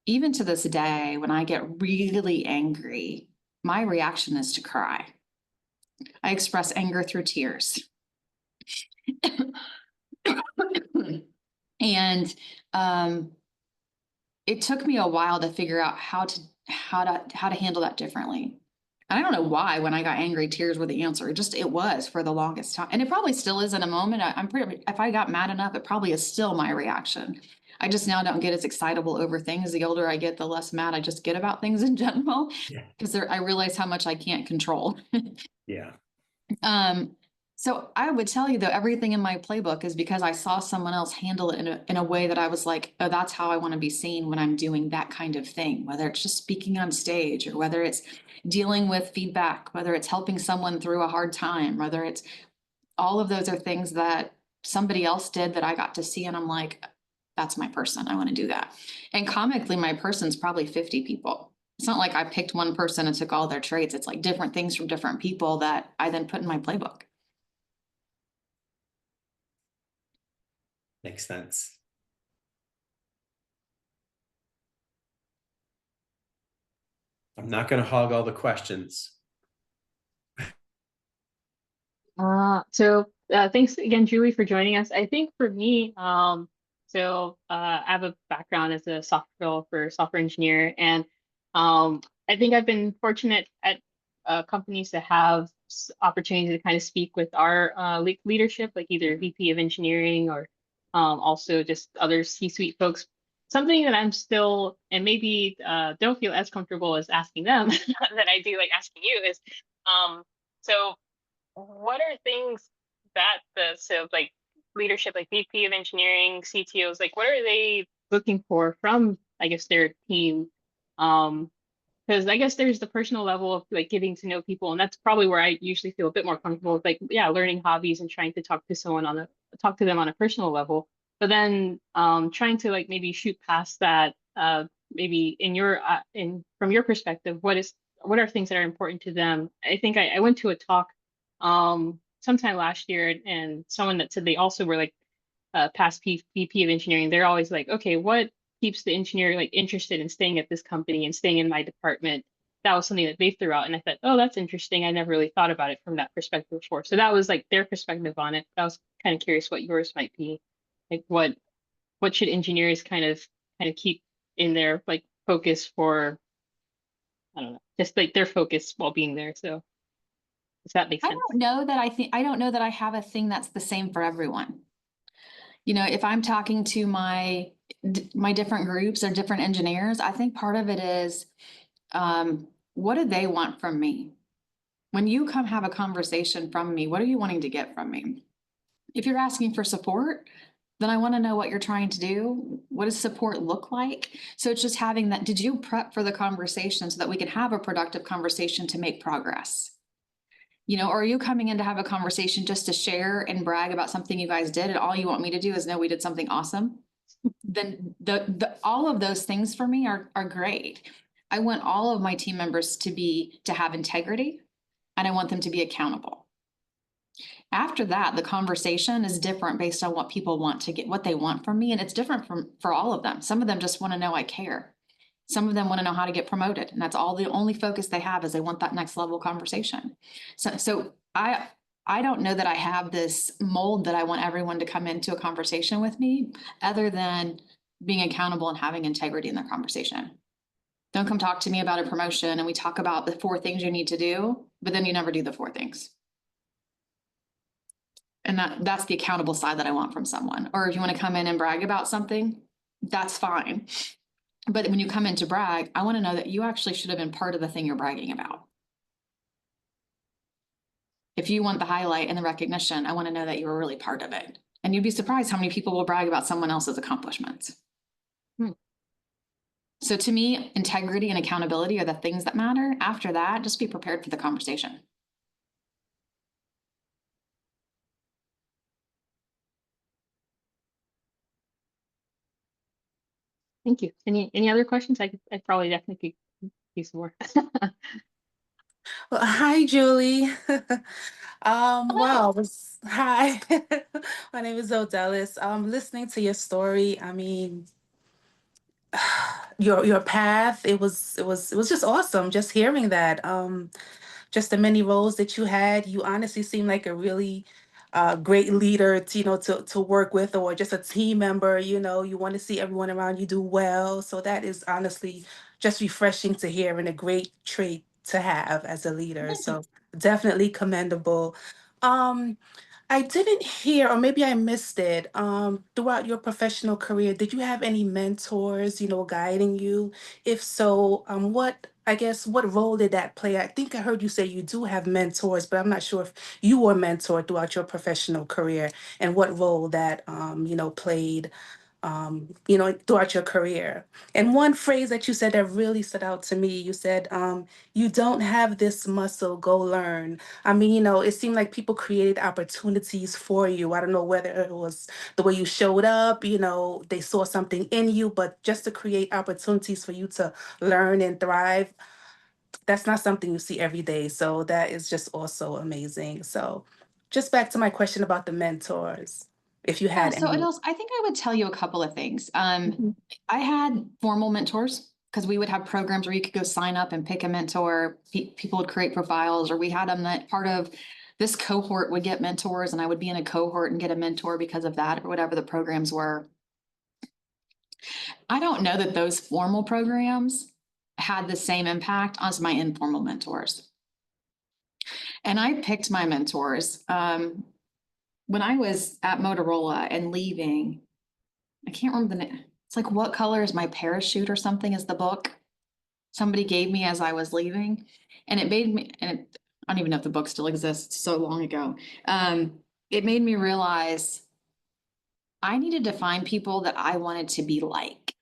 Even to this day, when I get really angry, my reaction is to cry. I express anger through tears. And it took me a while to figure out how to handle that differently. And I don't know why when I got angry, tears were the answer. It was for the longest time. And it probably still is in a moment. I'm pretty, if I got mad enough, it probably is still my reaction. I just now don't get as excitable over things. The older I get, the less mad I just get about things in general. Yeah. Because I realize how much I can't control. Yeah. So I would tell you though, everything in my playbook is because I saw someone else handle it in a way that I was like, oh, that's how I want to be seen when I'm doing that kind of thing, whether it's just speaking on stage or whether it's dealing with feedback, whether it's helping someone through a hard time, whether it's all of those are things that somebody else did that I got to see. And I'm like, that's my person. I want to do that. And comically, my person's probably 50 people. It's not like I picked one person and took all their traits. It's like different things from different people that I then put in my playbook. Makes sense. I'm not going to hog all the questions. Thanks again, Julie, for joining us. I think for me, I have a background as a software engineer, and I think I've been fortunate at companies to have opportunities to kind of speak with our leadership, like either VP of engineering or also just other C-suite folks. Something that I'm still, and maybe don't feel as comfortable as asking them that I do like asking you is, so what are things that like leadership, like VP of engineering, CTOs, like what are they looking for from, I guess, their team? Because I guess there's the personal level of like getting to know people, and that's probably where I usually feel a bit more comfortable with, like, yeah, learning hobbies and trying to talk to them on a personal level. But then trying to like maybe shoot past that, maybe from your perspective, what are things that are important to them? I think I went to a talk sometime last year, and someone that said they also were like past VP of engineering. They're always like, okay, what keeps the engineer like interested in staying at this company and staying in my department? That was something that they threw out, and I thought, oh, that's interesting. I never really thought about it from that perspective before. So that was like their perspective on it. I was kind of curious what yours might be. Like what should engineers kind of keep in their like focus for, I don't know, just like their focus while being there. So does that make sense? I don't know that I have a thing that's the same for everyone. You know, if I'm talking to my different groups or different engineers, I think part of it is, what do they want from me? When you come have a conversation from me, what are you wanting to get from me? If you're asking for support, then I want to know what you're trying to do. What does support look like? So it's just having that, did you prep for the conversation so that we can have a productive conversation to make progress? You know, or are you coming in to have a conversation just to share and brag about something you guys did, and all you want me to do is know we did something awesome? Then all of those things for me are great. I want all of my team members to have integrity, and I want them to be accountable. After that, the conversation is different based on what people want to get, what they want from me, and it's different for all of them. Some of them just want to know I care. Some of them want to know how to get promoted, and that's all, the only focus they have is they want that next level conversation. So I don't know that I have this mold that I want everyone to come into a conversation with me, other than being accountable and having integrity in the conversation. Don't come talk to me about a promotion and we talk about the 4 things you need to do, but then you never do the 4 things. And that's the accountable side that I want from someone. Or if you want to come in and brag about something, that's fine. But when you come in to brag, I want to know that you actually should have been part of the thing you're bragging about. If you want the highlight and the recognition, I want to know that you were really part of it. And you'd be surprised how many people will brag about someone else's accomplishments. So to me, integrity and accountability are the things that matter. After that, just be prepared for the conversation. Thank you. Any other questions? I probably definitely could use some more. Well, hi, Julie. Hello. Wow, hi. My name is Odellis. Listening to your story, I mean, your path, it was just awesome just hearing that. Just the many roles that you had, you honestly seem like a really great leader to, to work with, or just a team member. You want to see everyone around you do well. So that is honestly just refreshing to hear and a great trait to have as a leader. Thank you. So definitely commendable. Um, I didn't hear, or maybe I missed it. Throughout your professional career, did you have any mentors, guiding you? If so, what role did that play? I think I heard you say you do have mentors, but I'm not sure if you were mentored throughout your professional career and what role that, played, throughout your career. And one phrase that you said that really stood out to me, you said, you don't have this muscle, go learn. I mean, it seemed like people created opportunities for you. I don't know whether it was the way you showed up, they saw something in you, but just to create opportunities for you to learn and thrive, that's not something you see every day. So that is just also amazing. So just back to my question about the mentors, if you Yeah, had so it any. also, I think I would tell you a couple of things. Mhm. I had formal mentors because we would have programs where you could go sign up and pick a mentor. People would create profiles, or we had them that part of this cohort would get mentors, and I would be in a cohort and get a mentor because of that, or whatever the programs were. I don't know that those formal programs had the same impact as my informal mentors. And I picked my mentors. When I was at Motorola and leaving, I can't remember the name. It's like What Color is My Parachute or something is the book somebody gave me as I was leaving. And it made me, I don't even know if the book still exists, so long ago. It made me realize I needed to find people that I wanted to be like.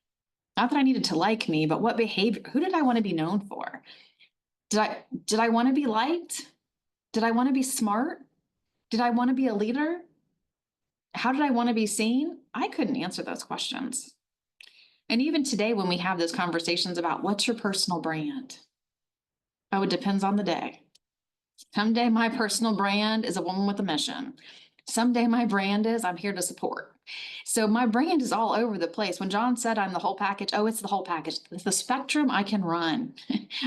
Not that I needed to like me, but what behavior, who did I want to be known for? Did I want to be liked? Did I want to be smart? Did I want to be a leader? How did I want to be seen? I couldn't answer those questions. And even today, when we have those conversations about what's your personal brand? Oh, it depends on the day. Someday my personal brand is a woman with a mission. Someday my brand is I'm here to support. So my brand is all over the place. When John said I'm the whole package, oh, it's the whole package. It's the spectrum I can run.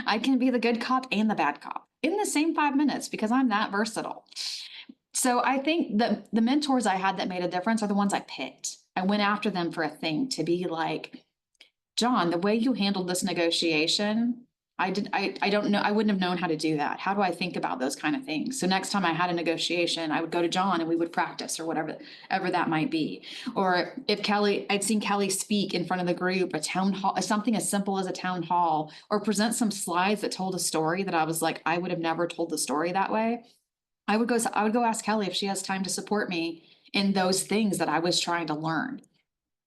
I can be the good cop and the bad cop in the same 5 minutes because I'm that versatile. So I think the mentors I had that made a difference are the ones I picked. I went after them for a thing to be like, John, the way you handled this negotiation, I don't know, I wouldn't have known how to do that. How do I think about those kind of things? So next time I had a negotiation, I would go to John and we would practice or whatever, ever that might be. Or if I'd seen Kelly speak in front of the group, a town hall, something as simple as a town hall, or present some slides that told a story that I was like, I would have never told the story that way. I would go ask Kelly if she has time to support me in those things that I was trying to learn.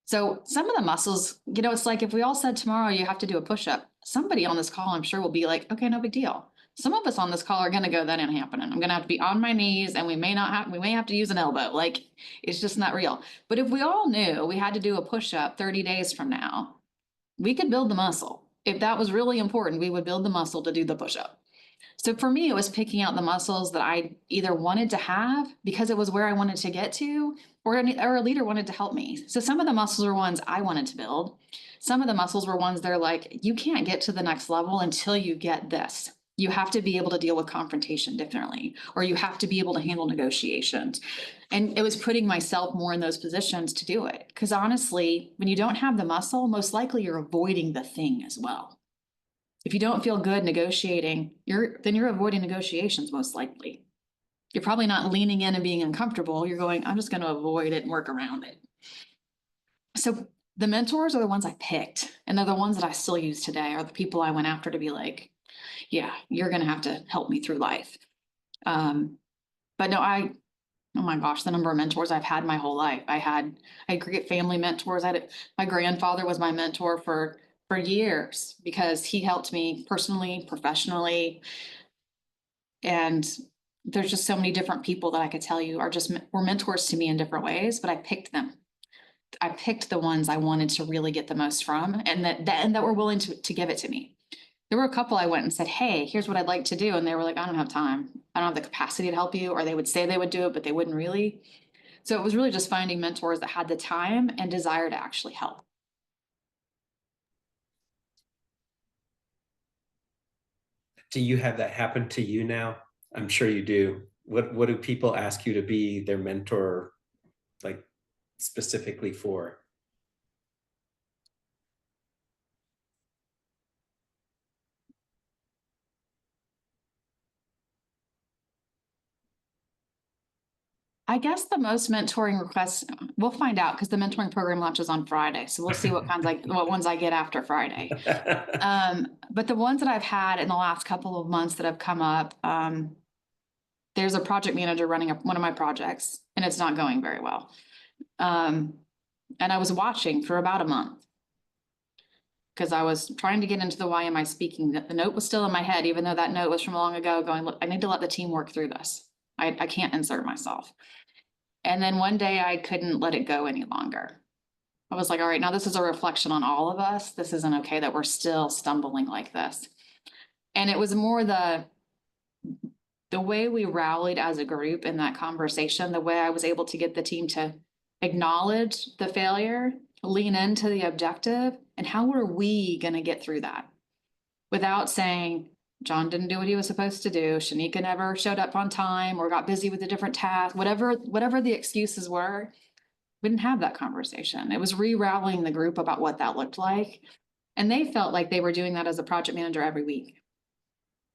So some of the muscles, it's like if we all said tomorrow you have to do a push-up, somebody on this call, I'm sure will be like, okay, no big deal. Some of us on this call are going to go, that ain't happening. I'm going to have to be on my knees and we may have to use an elbow. Like it's just not real. But if we all knew we had to do a push-up 30 days from now, we could build the muscle. If that was really important, we would build the muscle to do the push-up. So for me, it was picking out the muscles that I either wanted to have because it was where I wanted to get to, or a leader wanted to help me. So some of the muscles were ones I wanted to build. Some of the muscles were ones they're like, you can't get to the next level until you get this. You have to be able to deal with confrontation differently, or you have to be able to handle negotiations. And it was putting myself more in those positions to do it. Because honestly, when you don't have the muscle, most likely you're avoiding the thing as well. If you don't feel good negotiating, then you're avoiding negotiations most likely. You're probably not leaning in and being uncomfortable. You're going, I'm just going to avoid it and work around it. So the mentors are the ones I picked, and they're the ones that I still use today, are the people I went after to be like, yeah, you're going to have to help me through life. But no, oh my gosh, the number of mentors I've had my whole life. I had great family mentors. My grandfather was my mentor for for years because he helped me personally, professionally. And there's just so many different people that I could tell you were mentors to me in different ways, but I picked them. I picked the ones I wanted to really get the most from and that were willing to give it to me. There were a couple I went and said, hey, here's what I'd like to do. And they were like, I don't have time. I don't have the capacity to help you. Or they would say they would do it, but they wouldn't really. So it was really just finding mentors that had the time and desire to actually help. Do you have that happen to you now? I'm sure you do. What do people ask you to be their mentor, like specifically for? I guess the most mentoring requests, we'll find out because the mentoring program launches on Friday. So we'll see what ones I get after Friday. But the ones that I've had in the last couple of months that have come up, there's a project manager running one of my projects and it's not going very well. And I was watching for about a month because I was trying to get into the why am I speaking. The note was still in my head, even though that note was from long ago going, look, I need to let the team work through this. I can't insert myself. And then one day I couldn't let it go any longer. I was like, all right, now this is a reflection on all of us. This isn't okay that we're still stumbling like this. And it was more the way we rallied as a group in that conversation, the way I was able to get the team to acknowledge the failure, lean into the objective, and how are we going to get through that without saying, John didn't do what he was supposed to do. Shanika never showed up on time or got busy with a different task, whatever the excuses were. We didn't have that conversation. It was re-rallying the group about what that looked like. And they felt like they were doing that as a project manager every week.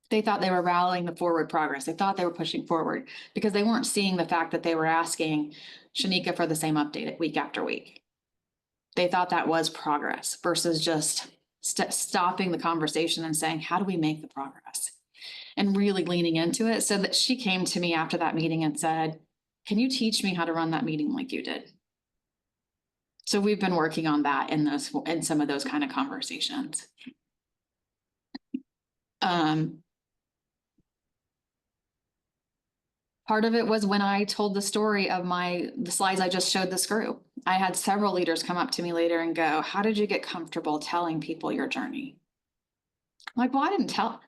They thought they were rallying the forward progress. They thought they were pushing forward because they weren't seeing the fact that they were asking Shanika for the same update week after week. They thought that was progress versus just stopping the conversation and saying, how do we make the progress? And really leaning into it so that she came to me after that meeting and said, can you teach me how to run that meeting like you did? So we've been working on that in some of those kind of conversations. Part of it was when I told the story of the slides I just showed this group. I had several leaders come up to me later and go, how did you get comfortable telling people your journey? I'm like, well, I didn't tell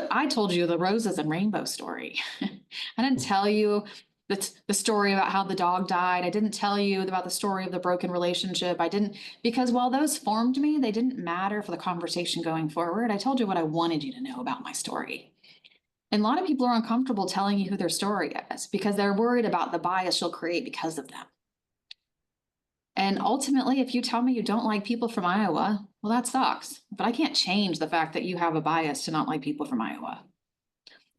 I told you the roses and rainbow story. I didn't tell you the story about how the dog died. I didn't tell you about the story of the broken relationship. Because while those formed me, they didn't matter for the conversation going forward. I told you what I wanted you to know about my story. And a lot of people are uncomfortable telling you who their story is because they're worried about the bias you'll create because of them. And ultimately, if you tell me you don't like people from Iowa, well, that sucks. But I can't change the fact that you have a bias to not like people from Iowa.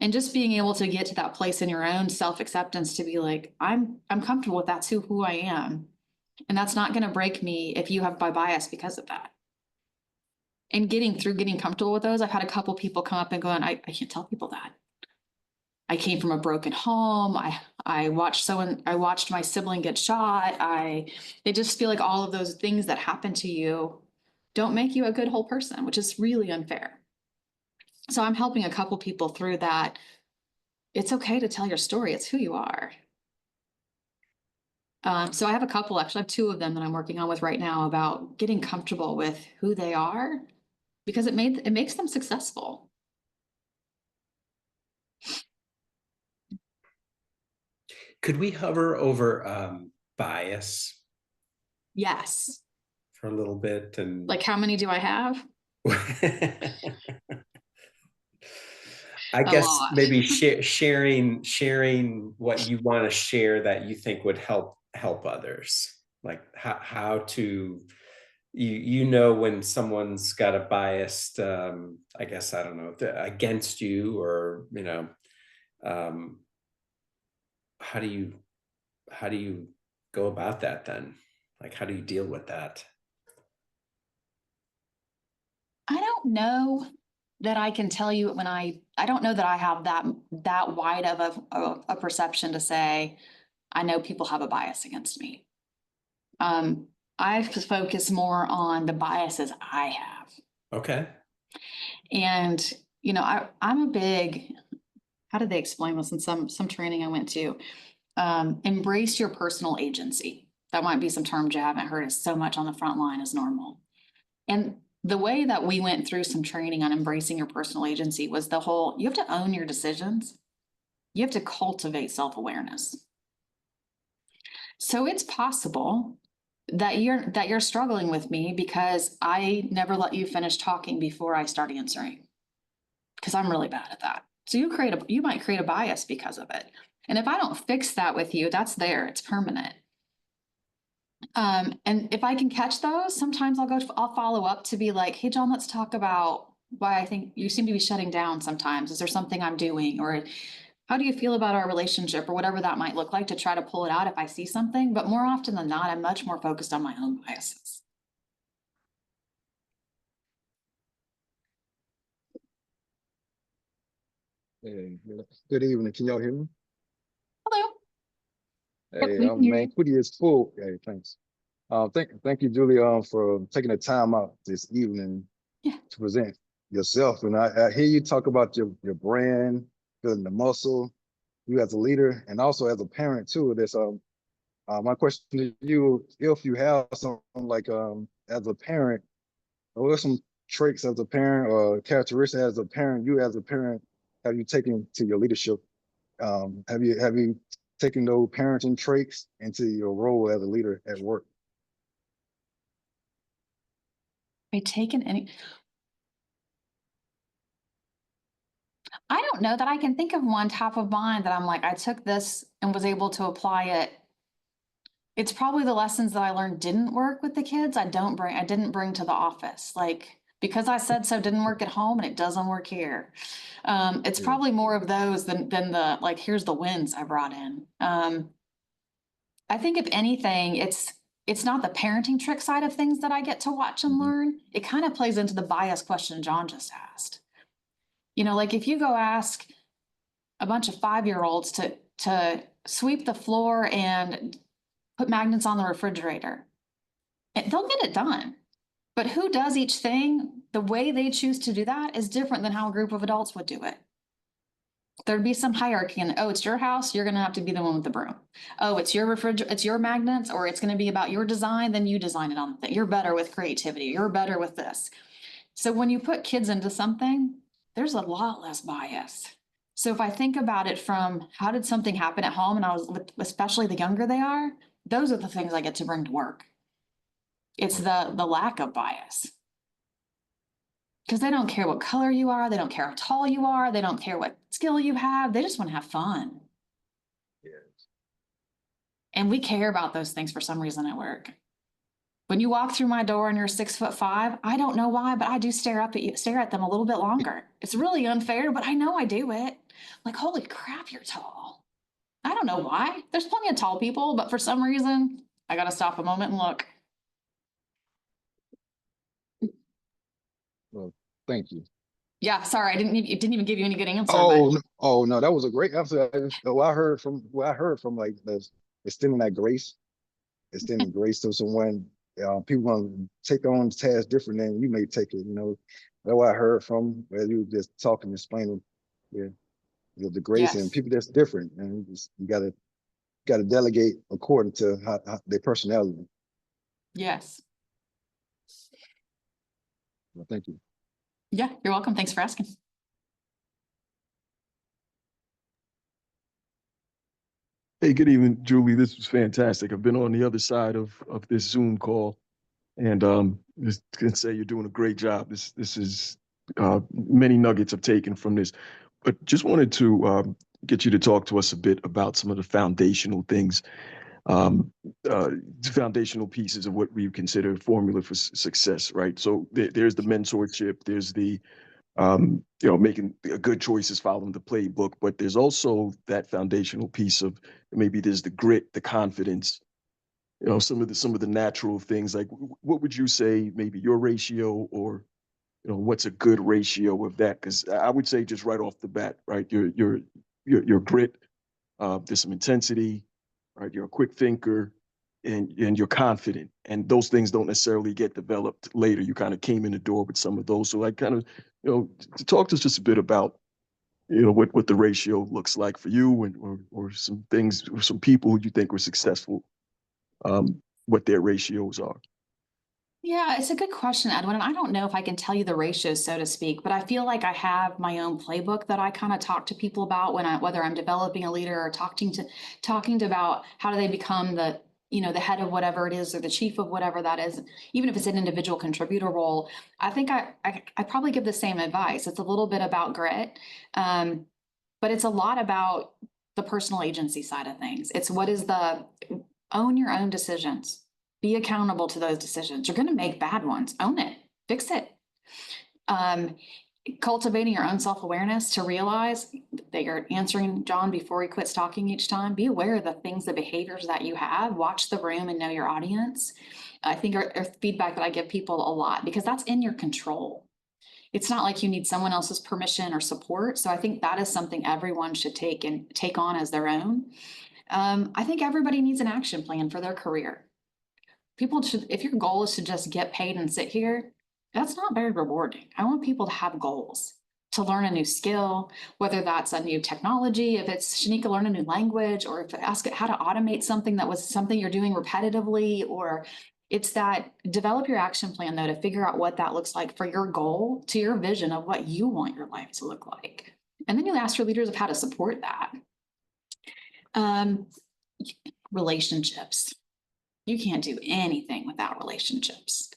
And just being able to get to that place in your own self-acceptance to be like, I'm comfortable with that's who I am. And that's not going to break me if you have my bias because of that. And getting comfortable with those, I've had a couple people come up and go, I can't tell people that. I came from a broken home. I watched my sibling get shot. They just feel like all of those things that happen to you don't make you a good whole person, which is really unfair. So I'm helping a couple people through that. It's okay to tell your story. It's who you are. So I have a couple, actually I have two of them that I'm working on with right now about getting comfortable with who they are because it makes them successful. Could we hover over bias Yes. for a little bit? And like, how many do I have? I guess lot. maybe sharing what you want to share that you think would help others, like how to when someone's got a biased I guess I don't know against you or how do you go about that then? Like, how do you deal with that? I don't know that I can tell you I don't know that I have that wide of a perception to say, I know people have a bias against me. I focus more on the biases I have. Okay. And, you know, I'm a big, how did they explain this in some training I went to? Embrace your personal agency. That might be some terms you haven't heard so much on the front line as normal. And the way that we went through some training on embracing your personal agency was the whole, you have to own your decisions. You have to cultivate self-awareness. So it's possible that you're struggling with me because I never let you finish talking before I start answering. Because I'm really bad at that. So you might create a bias because of it. And if I don't fix that with you, that's there, it's permanent. And if I can catch those, sometimes I'll follow up to be like, hey, John, let's talk about why I think you seem to be shutting down sometimes. Is there something I'm doing? Or how do you feel about our relationship or whatever that might look like, to try to pull it out if I see something. But more often than not, I'm much more focused on my own biases. Hey, good evening. Can y'all hear me? Hello. Yep, Hey, we can hear you. Manquity is full. Hey, thanks. Thank you, Julie, for taking the time out this evening Yeah. to present yourself. And I hear you talk about your brand, building the muscle, you as a leader, and also as a parent too. This my question to you, if you have something like as a parent, what are some traits as a parent or characteristics as a parent, you as a parent, have you taken to your leadership? Have you taken those parenting traits into your role as a leader at work? Have I taken any? I don't know that I can think of one top of mind that I'm like, I took this and was able to apply it. It's probably the lessons that I learned didn't work with the kids. I didn't bring to the office. Like, because I said so didn't work at home and it doesn't work here. It's Yeah. probably more of those than the, like, here's the wins I brought in. I think if anything, it's not the parenting trick side of things that I get to watch and Mhm. learn. It kind of plays into the bias question John just asked. You know, like if you go ask a bunch of 5-year-olds to sweep the floor and put magnets on the refrigerator, they'll get it done. But who does each thing, the way they choose to do that is different than how a group of adults would do it. There'd be some hierarchy, and oh, it's your house, you're gonna have to be the one with the broom. Oh, it's your refrigerator, it's your magnets, or it's gonna be about your design, then you design it on the thing. You're better with creativity, you're better with this. So when you put kids into something, there's a lot less bias. So if I think about it from how did something happen at home, and I was with, especially the younger they are, those are the things I get to bring to work. It's the lack of bias. Because they don't care what color you are, they don't care how tall you are, they don't care what skill you have, they just want to have fun. Yes. And we care about those things for some reason at work. When you walk through my door and you're 6'5", I don't know why, but I do stare at them a little bit longer. It's really unfair, but I know I do it. Like, holy crap, you're tall. I don't know why. There's plenty of tall people, but for some reason, I gotta stop a moment and look. Well, thank you. Yeah, sorry, it didn't even give you any good answer, Oh no, that was a great answer. What I heard from like extending that grace, extending grace to someone. People want to take on the task different than you may take it. You know, that's what I heard from where you were just talking, explaining, yeah, you know, the grace and yes, people that's different, and you gotta delegate according to how their personality. yes. Well, thank you. Yeah, you're welcome. Thanks for asking. Hey, good evening, Julie. This was fantastic. I've been on the other side of this Zoom call, and just can say you're doing a great job. This is many nuggets I've taken from this, but just wanted to get you to talk to us a bit about some of the foundational things, foundational pieces of what we consider formula for success, right? So there's the mentorship, there's the making good choices, following the playbook, but there's also that foundational piece of maybe there's the grit, the confidence, some of the natural things. Like, what would you say maybe your ratio, or what's a good ratio of that? Because I would say just right off the bat, right, your grit, there's some intensity, right? You're a quick thinker, and you're confident, and those things don't necessarily get developed later. You kind of came in the door with some of those. So I kind of, to talk to us just a bit about, what the ratio looks like for you, and or some things, or some people who you think were successful, what their ratios are. Yeah, it's a good question, Edwin. And I don't know if I can tell you the ratios, so to speak, but I feel like I have my own playbook that I kind of talk to people about whether I'm developing a leader or talking to about how do they become the head of whatever it is or the chief of whatever that is, even if it's an individual contributor role. I think I probably give the same advice. It's a little bit about grit, but it's a lot about the personal agency side of things. It's own your own decisions. Be accountable to those decisions. You're going to make bad ones. Own it. Fix it. Cultivating your own self-awareness to realize that you're answering John before he quits talking each time. Be aware of the things, the behaviors that you have. Watch the room and know your audience. I think are feedback that I give people a lot, because that's in your control. It's not like you need someone else's permission or support. So I think that is something everyone should take on as their own. I think everybody needs an action plan for their career. People should, if your goal is to just get paid and sit here, that's not very rewarding. I want people to have goals, to learn a new skill, whether that's a new technology, if it's Shanika, learn a new language, or if ask it how to automate something that was something you're doing repetitively, or it's that develop your action plan though, to figure out what that looks like for your goal, to your vision of what you want your life to look like. And then you ask your leaders of how to support that. Relationships. You can't do anything without relationships.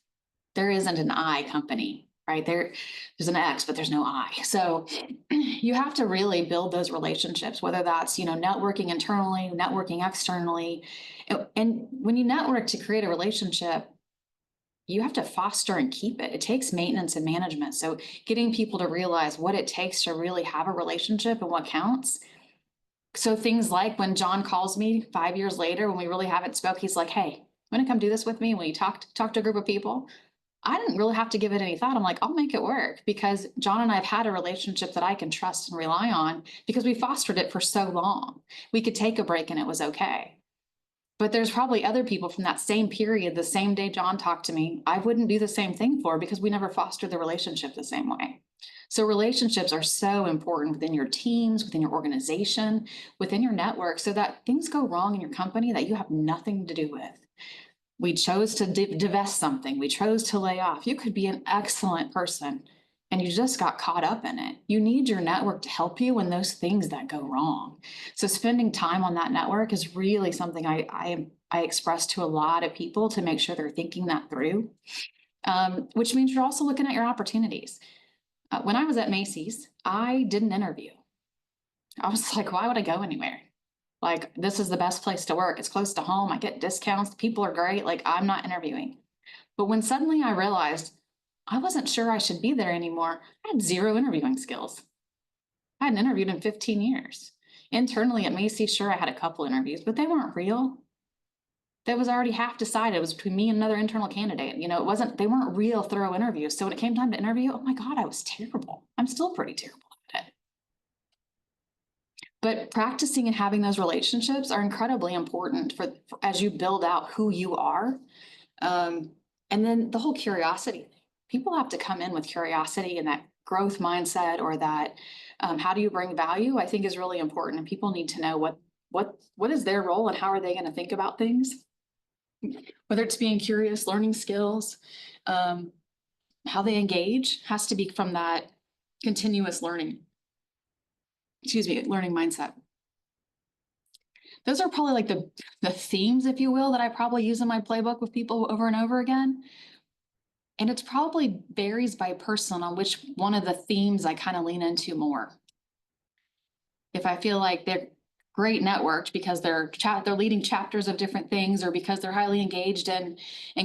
There isn't an I company, right? There's an X, but there's no I. So you have to really build those relationships, whether that's, networking internally, networking externally. And when you network to create a relationship, you have to foster and keep it. It takes maintenance and management. So getting people to realize what it takes to really have a relationship and what counts. So things like when John calls me 5 years later, when we really haven't spoke, he's like, hey, want to come do this with me? When you talk to a group of people, I didn't really have to give it any thought. I'm like, I'll make it work, because John and I have had a relationship that I can trust and rely on because we fostered it for so long. We could take a break and it was okay. But there's probably other people from that same period, the same day John talked to me, I wouldn't do the same thing for, because we never fostered the relationship the same way. So relationships are so important within your teams, within your organization, within your network, so that things go wrong in your company that you have nothing to do with. We chose to divest something. We chose to lay off. You could be an excellent person and you just got caught up in it. You need your network to help you in those things that go wrong. So spending time on that network is really something I express to a lot of people to make sure they're thinking that through, which means you're also looking at your opportunities. When I was at Macy's, I did an interview. I was like, why would I go anywhere? Like, this is the best place to work. It's close to home. I get discounts. People are great. Like, I'm not interviewing. But when suddenly I realized I wasn't sure I should be there anymore, I had zero interviewing skills. I hadn't interviewed in 15 years. Internally at Macy's, sure, I had a couple interviews, but they weren't real. That was already half decided. It was between me and another internal candidate. They weren't real thorough interviews. So when it came time to interview, oh my God, I was terrible. I'm still pretty terrible at it. But practicing and having those relationships are incredibly important for as you build out who you are. And then the whole curiosity. People have to come in with curiosity and that growth mindset, or that how do you bring value, I think is really important. And people need to know what is their role and how are they going to think about things. Whether it's being curious, learning skills, how they engage has to be from that continuous learning mindset. Those are probably like the themes, if you will, that I probably use in my playbook with people over and over again. And it's probably varies by person on which one of the themes I kind of lean into more. If I feel like they're great networked because they're leading chapters of different things, or because they're highly engaged in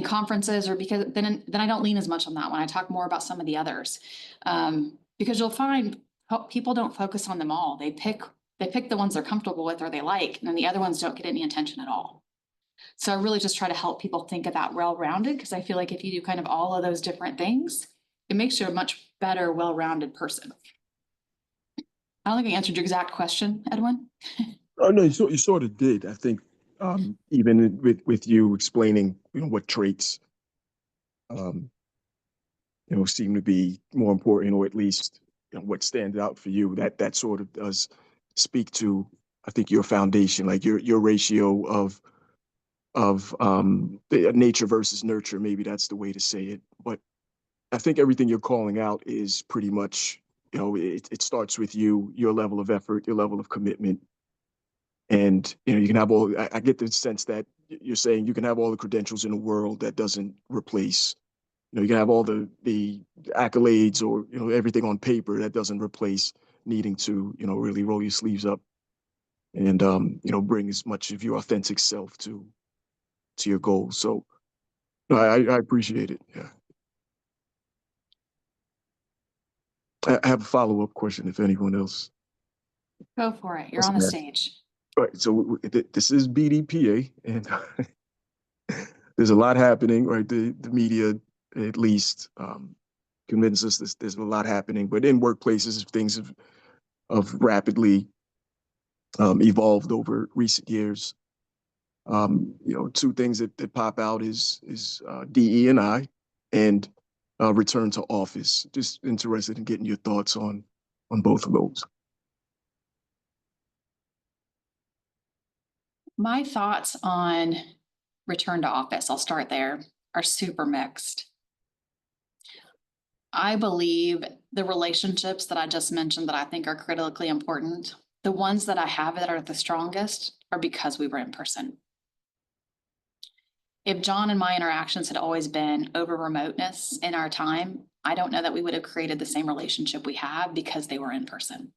conferences, or because then I don't lean as much on that one. I talk more about some of the others, because you'll find people don't focus on them all. They pick the ones they're comfortable with or they like, and then the other ones don't get any attention at all. So I really just try to help people think of that well-rounded, because I feel like if you do kind of all of those different things, it makes you a much better, well-rounded person. I don't think I answered your exact question, Edwin. Oh, no, you sort of did. I think Even with you explaining, what traits, seem to be more important, or at least, what stands out for you. That sort of does speak to, I think, your foundation, like your ratio of nature versus nurture. Maybe that's the way to say it. But I think everything you're calling out is pretty much, it starts with you, your level of effort, your level of commitment. And, you can have I get the sense that you're saying you can have all the credentials in the world. That doesn't replace, you can have all the accolades, or, everything on paper. That doesn't replace needing to, really roll your sleeves up and, bring as much of your authentic self to your goals. So no, I appreciate it. Yeah. I have a follow-up question if anyone else. Go for it. You're on the stage. All right. So this is BDPA, and there's a lot happening, right? The media, at least, convinces us there's a lot happening, but in workplaces, things have rapidly evolved over recent years. Two things that pop out is DE&I and return to office. Just interested in getting your thoughts on both of those. My thoughts on return to office, I'll start there, are super mixed. I believe the relationships that I just mentioned that I think are critically important, the ones that I have that are the strongest are because we were in person. If John and my interactions had always been over remoteness in our time, I don't know that we would have created the same relationship we have because they were in person.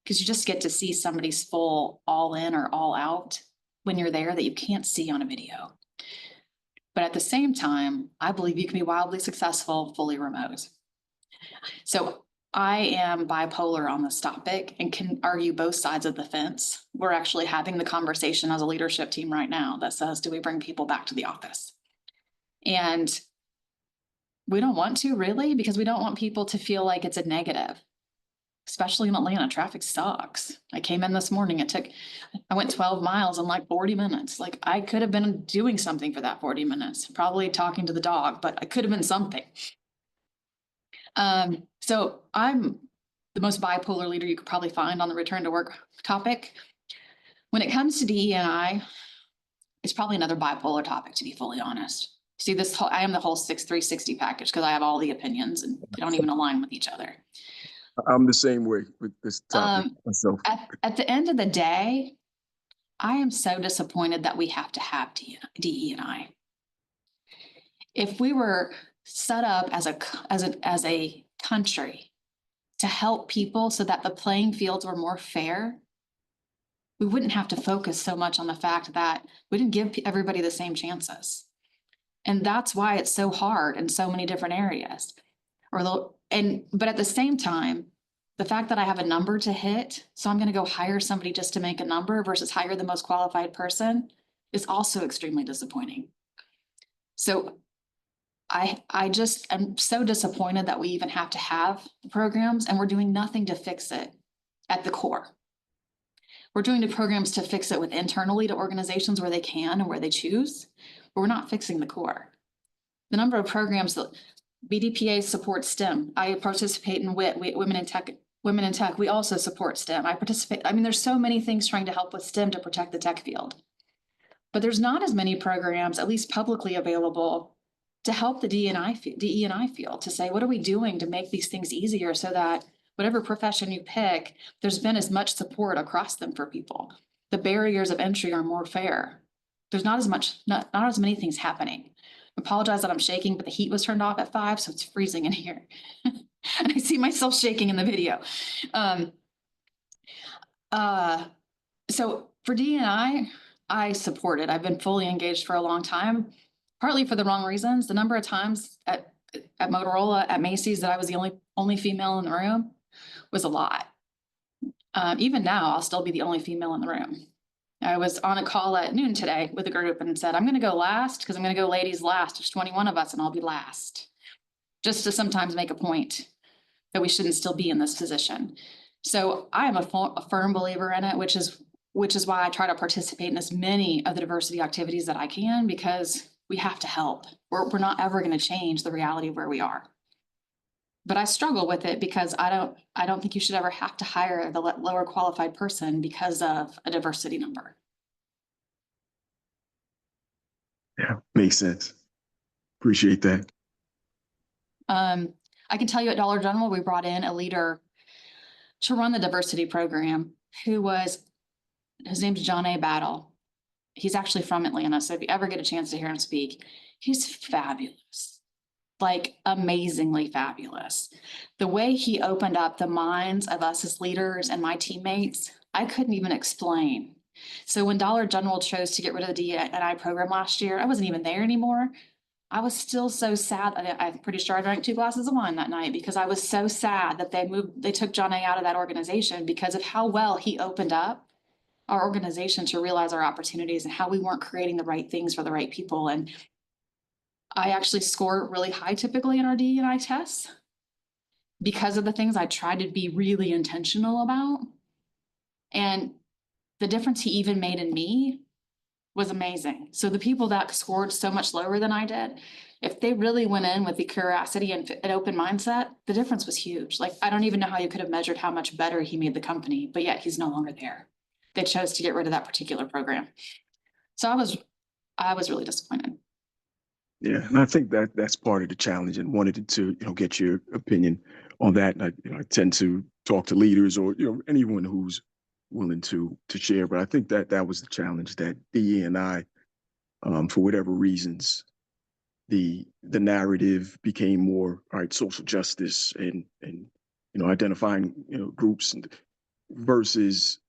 Because you just get to see somebody's full all in or all out when you're there that you can't see on a video. But at the same time, I believe you can be wildly successful fully remote. So I am bipolar on this topic and can argue both sides of the fence. We're actually having the conversation as a leadership team right now that says, do we bring people back to the office? And we don't want to, really, because we don't want people to feel like it's a negative. Especially in Atlanta, traffic sucks. I came in this morning, I went 12 miles in like 40 minutes. Like, I could have been doing something for that 40 minutes, probably talking to the dog, but I could have been something. So I'm the most bipolar leader you could probably find on the return to work topic. When it comes to DE&I, it's probably another bipolar topic, to be fully honest. See, I am the whole 360 package because I have all the opinions and they don't even align with each other. I'm the same way with this topic myself. At the end of the day, I am so disappointed that we have to have DE&I. If we were set up as a country to help people so that the playing fields were more fair, we wouldn't have to focus so much on the fact that we didn't give everybody the same chances. And that's why it's so hard in so many different areas. But at the same time, the fact that I have a number to hit, so I'm going to go hire somebody just to make a number versus hire the most qualified person, is also extremely disappointing. So I just am so disappointed that we even have to have the programs, and we're doing nothing to fix it at the core. We're doing the programs to fix it with internally to organizations where they can and where they choose, but we're not fixing the core. The number of programs that BDPA supports STEM. I participate in WIT, Women in Tech. We also support STEM. There's so many things trying to help with STEM to protect the tech field. But there's not as many programs, at least publicly available, to help the DE&I field, to say, what are we doing to make these things easier so that whatever profession you pick, there's been as much support across them for people. The barriers of entry are more fair. There's not as many things happening. I apologize that I'm shaking, but the heat was turned off at 5, so it's freezing in here. And I see myself shaking in the video. So for DE&I, I support it. I've been fully engaged for a long time, partly for the wrong reasons. The number of times at Motorola, at Macy's, that I was the only female in the room was a lot. Even now, I'll still be the only female in the room. I was on a call at noon today with a group and said, I'm going to go last because I'm going to go ladies last. There's 21 of us and I'll be last. Just to sometimes make a point that we shouldn't still be in this position. So I am a firm believer in it, which is which is why I try to participate in as many of the diversity activities that I can, because we have to help. We're not ever going to change the reality of where we are. But I struggle with it because I don't think you should ever have to hire the lower qualified person because of a diversity number. Yeah, makes sense. Appreciate that. I can tell you at Dollar General, we brought in a leader to run the diversity program his name's John A. Battle. He's actually from Atlanta. So if you ever get a chance to hear him speak, he's fabulous, like amazingly fabulous. The way he opened up the minds of us as leaders and my teammates, I couldn't even explain. So when Dollar General chose to get rid of the D&I program last year, I wasn't even there anymore. I was still so sad. I'm pretty sure I drank 2 glasses of wine that night because I was so sad that they took John A out of that organization because of how well he opened up our organization to realize our opportunities and how we weren't creating the right things for the right people. And I actually score really high typically in our D&I tests because of the things I tried to be really intentional about. And the difference he even made in me was amazing. So the people that scored so much lower than I did, if they really went in with the curiosity and an open mindset, the difference was huge. Like, I don't even know how you could have measured how much better he made the company, but yet he's no longer there. They chose to get rid of that particular program. So I was really disappointed. Yeah, and I think that that's part of the challenge, and wanted to get your opinion on that. And I tend to talk to leaders or anyone who's willing to share, but I think that was the challenge, that DE&I, for whatever reasons, the narrative became more, all right, social justice and identifying groups, and versus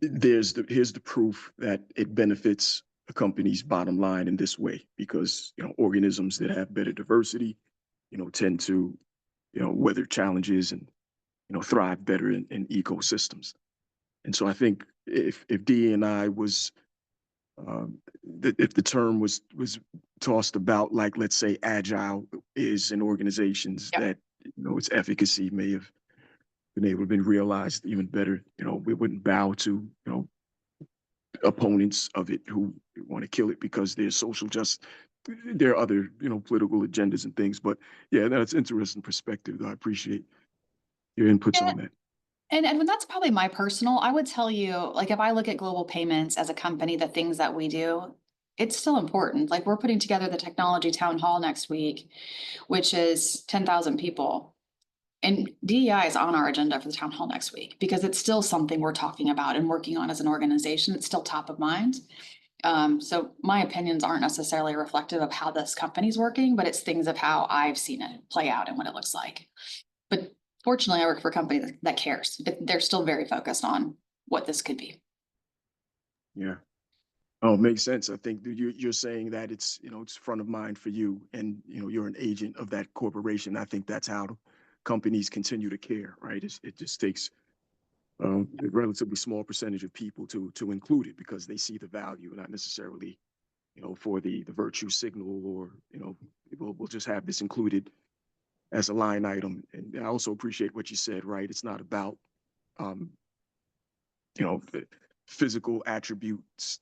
here's the proof that it benefits a company's bottom line in this way, because organisms that have better diversity tend to weather challenges and thrive better in ecosystems. And so I think if DE&I was if the term was tossed about, like, let's say agile is in organizations, Yep. that its efficacy may have been able to be realized even better. We wouldn't bow to opponents of it who want to kill it because there's there are other political agendas and things. But yeah, that's interesting perspective. I appreciate your inputs on that. And that's probably my personal, I would tell you, like, if I look at Global Payments as a company, the things that we do, it's still important. Like, we're putting together the technology town hall next week, which is 10,000 people. And DEI is on our agenda for the town hall next week because it's still something we're talking about and working on as an organization. It's still top of mind. So my opinions aren't necessarily reflective of how this company's working, but it's things of how I've seen it play out and what it looks like. But fortunately, I work for a company that cares. They're still very focused on what this could be. Yeah. Oh, it makes sense. I think you're saying that it's it's front of mind for you, and you're an agent of that corporation. I think that's how companies continue to care, right? It just takes a relatively small percentage of people to include it because they see the value, not necessarily for the virtue signal, or we'll just have this included as a line item. And I also appreciate what you said, right? It's not about physical attributes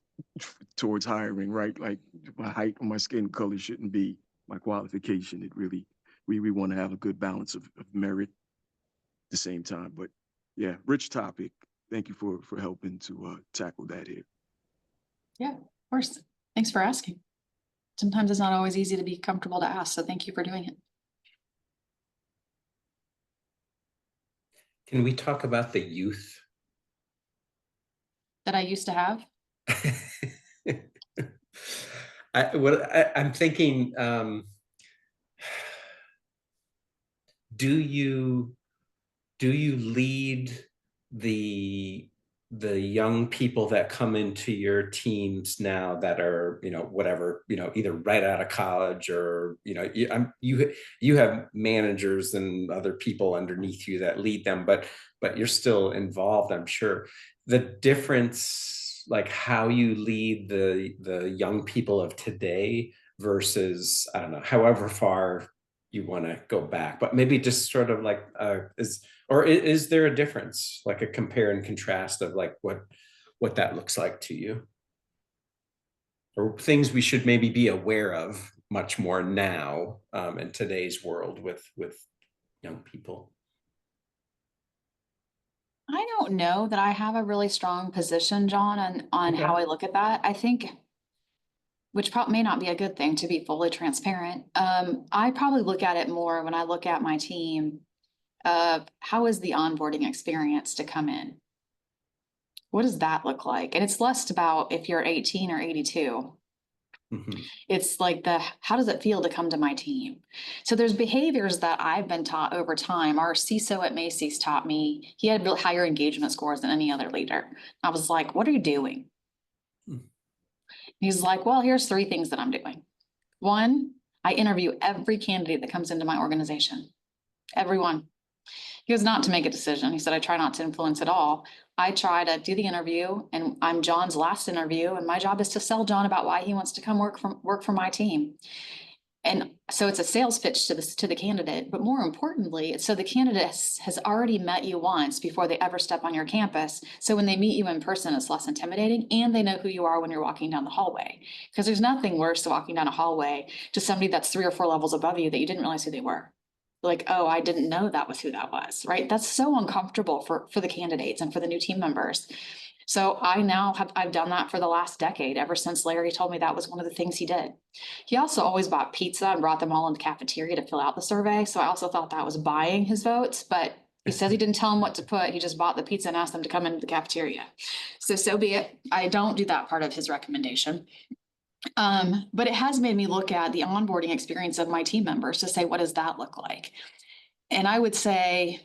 towards hiring, right? Like, my height or my skin color shouldn't be my qualification. It really, we want to have a good balance of merit at the same time. But yeah, rich topic. Thank you for helping to tackle that here. Yeah, of course. Thanks for asking. Sometimes it's not always easy to be comfortable to ask, so thank you for doing it. Can we talk about the youth That I used to have? I'm thinking, do you lead the young people that come into your teams now that are whatever, either right out of college, or you have managers and other people underneath you that lead them, but you're still involved, I'm sure. The difference, like how you lead the young people of today versus, I don't know, however far you want to go back, but maybe just sort of like is there a difference, like a compare and contrast of like what that looks like to you. Or things we should maybe be aware of much more now in today's world with young people. I don't know that I have a really strong position, John, on Okay. how I look at that. I think, which probably may not be a good thing, to be fully transparent. I probably look at it more when I look at my team of how is the onboarding experience to come in? What does that look like? And it's less about if you're 18 or 82. Mhm. It's like how does it feel to come to my team? So there's behaviors that I've been taught over time. Our CISO at Macy's taught me, he had real higher engagement scores than any other leader. I was like, what are you doing? Hmm. He's like, well, here's 3 things that I'm doing. 1, I interview every candidate that comes into my organization. Everyone. He was not to make a decision. He said, I try not to influence at all. I try to do the interview, and I'm John's last interview, and my job is to sell John about why he wants to come work for my team. And so it's a sales pitch to the candidate, but more importantly, it's so the candidate has already met you once before they ever step on your campus. So when they meet you in person, it's less intimidating, and they know who you are when you're walking down the hallway. Because there's nothing worse than walking down a hallway to somebody that's 3 or 4 levels above you that you didn't realize who they were. Like, oh, I didn't know that was who that was, right? That's so uncomfortable for the candidates and for the new team members. So I've done that for the last decade, ever since Larry told me that was one of the things he did. He also always bought pizza and brought them all in the cafeteria to fill out the survey. So I also thought that was buying his votes, but he says he didn't tell them what to put. He just bought the pizza and asked them to come into the cafeteria. So be it. I don't do that part of his recommendation. But it has made me look at the onboarding experience of my team members to say, what does that look like? And I would say,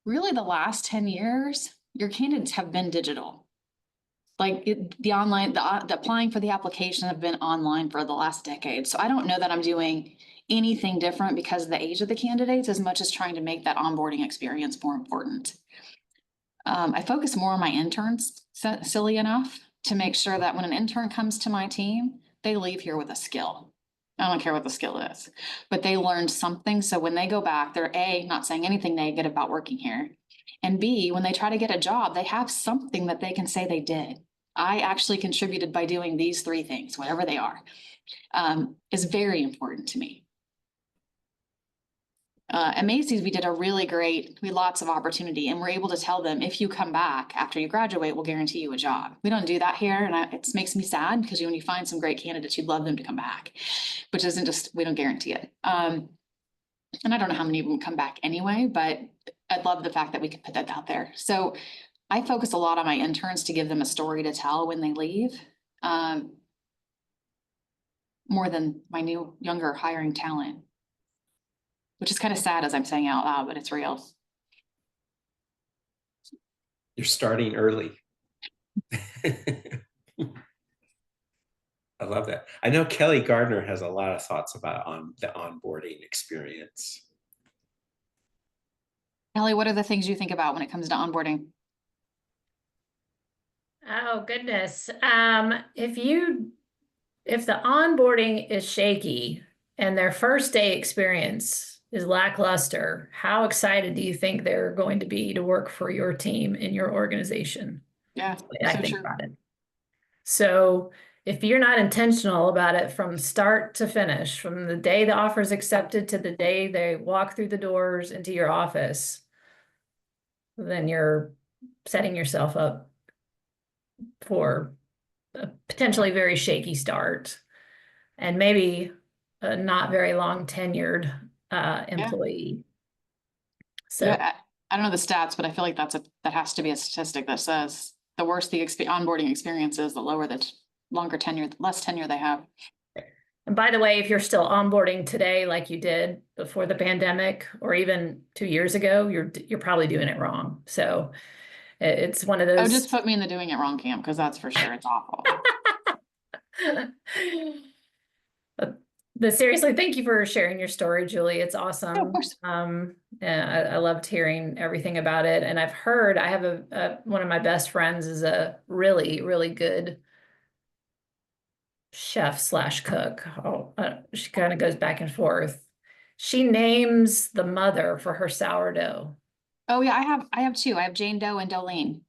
really the last 10 years, your candidates have been digital. Like the applying for the application have been online for the last decade. So I don't know that I'm doing anything different because of the age of the candidates as much as trying to make that onboarding experience more important. I focus more on my interns, silly enough, to make sure that when an intern comes to my team, they leave here with a skill. I don't care what the skill is, but they learned something. So when they go back, they're A, not saying anything negative about working here. And B, when they try to get a job, they have something that they can say they did. I actually contributed by doing these 3 things, whatever they are, is very important to me. At Macy's, we had lots of opportunity, and we're able to tell them, if you come back after you graduate, we'll guarantee you a job. We don't do that here, and it makes me sad because when you find some great candidates, you'd love them to come back, which isn't just, we don't guarantee it. And I don't know how many of them come back anyway, but I love the fact that we could put that out there. So I focus a lot on my interns to give them a story to tell when they leave, more than my new, younger hiring talent, which is kind of sad as I'm saying out loud, but it's real. You're starting early. I love that. I know Kelly Gardner has a lot of thoughts about the onboarding experience. Ellie, what are the things you think about when it comes to onboarding? Oh, goodness. If the onboarding is shaky and their first day experience is lackluster, how excited do you think they're going to be to work for your team in your organization? Yeah, I think about it. So if you're not intentional about it from start to finish, from the day the offer is accepted to the day they walk through the doors into your office, then you're setting yourself up for a potentially very shaky start and maybe a not very long tenured employee. So yeah, I don't know the stats, but I feel like that has to be a statistic that says the worse the onboarding experience is, the lower the longer tenure, less tenure they have. And by the way, if you're still onboarding today, like you did before the pandemic, or even 2 years ago, you're probably doing it wrong. So it's one of those. Oh, just put me in the doing it wrong camp, because that's for sure. It's awful. But seriously, thank you for sharing your story, Julie. It's awesome. Yeah, of course. Yeah, I loved hearing everything about it. And I've heard, I have one of my best friends is a really, really good chef/cook. She kind of goes back and forth. She names the mother for her sourdough. Oh yeah, I have 2. I have Jane Doe and Dolene.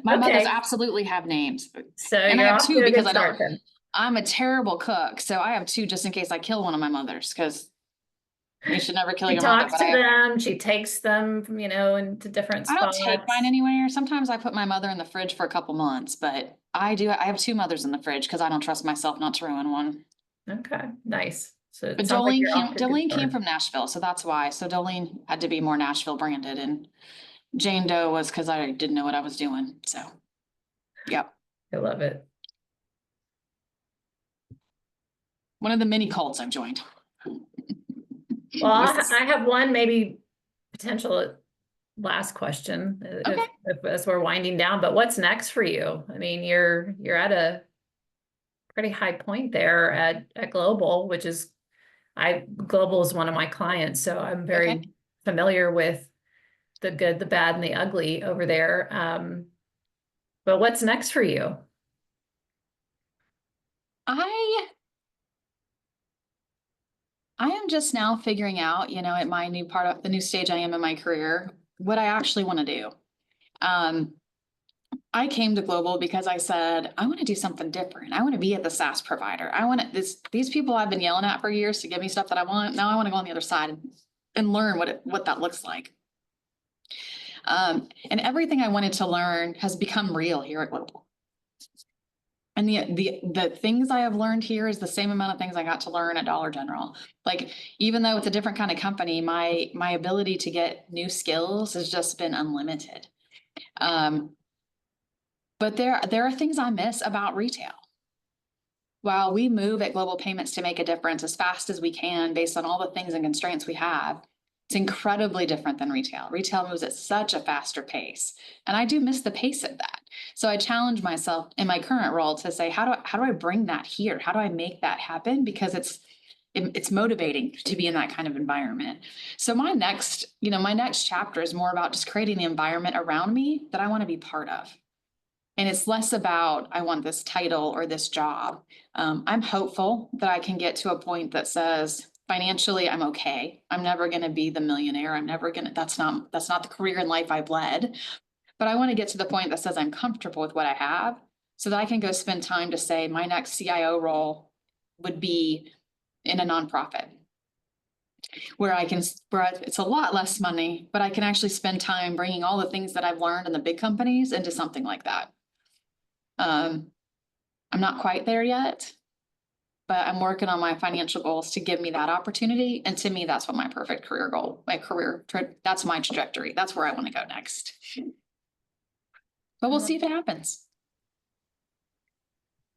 My mothers Okay. absolutely have names. So And I you're have off two to a because good I don't, start then. I'm a terrible cook. So I have two just in case I kill one of my mothers, because you should never kill She your mother. talks But to I have, them, she takes them, into different I don't spots. take mine anywhere. Sometimes I put my mother in the fridge for a couple months, but I have two mothers in the fridge because I don't trust myself not to ruin one. Okay, nice. So it But sounds like you're off to a good Jolene came start. from Nashville, so that's why. So Jolene had to be more Nashville branded, and Jane Doe was because I didn't know what I was doing. So, yep. I love it. One of the many cults I've joined. Well, I have one maybe potential last question Okay. if as we're winding down, but what's next for you? I mean, you're at a pretty high point there at Global, which is Global is one of my clients, so I'm very Okay. familiar with the good, the bad, and the ugly over there. But what's next for you? I am just now figuring out, at my new part of the new stage I am in my career, what I actually want to do. I came to Global because I said, I want to do something different. I want to be at the SaaS provider. I want to, these people I've been yelling at for years to give me stuff that I want. Now I want to go on the other side and learn what that looks like. And everything I wanted to learn has become real here at Global. And the things I have learned here is the same amount of things I got to learn at Dollar General. Like, even though it's a different kind of company, my ability to get new skills has just been unlimited. But there are things I miss about retail. While we move at Global Payments to make a difference as fast as we can based on all the things and constraints we have, it's incredibly different than retail. Retail moves at such a faster pace, and I do miss the pace of that. So I challenge myself in my current role to say, how do I bring that here? How do I make that happen? Because it's motivating to be in that kind of environment. So my next chapter is more about just creating the environment around me that I want to be part of. And it's less about, I want this title or this job. I'm hopeful that I can get to a point that says, financially, I'm okay. I'm never going to be the millionaire. That's not the career and life I've led. But I want to get to the point that says I'm comfortable with what I have so that I can go spend time to say my next CIO role would be in a nonprofit where it's a lot less money, but I can actually spend time bringing all the things that I've learned in the big companies into something like that. I'm not quite there yet, but I'm working on my financial goals to give me that opportunity. And to me, that's what my perfect career goal, that's my trajectory. That's where I want to go next. But we'll see if it happens.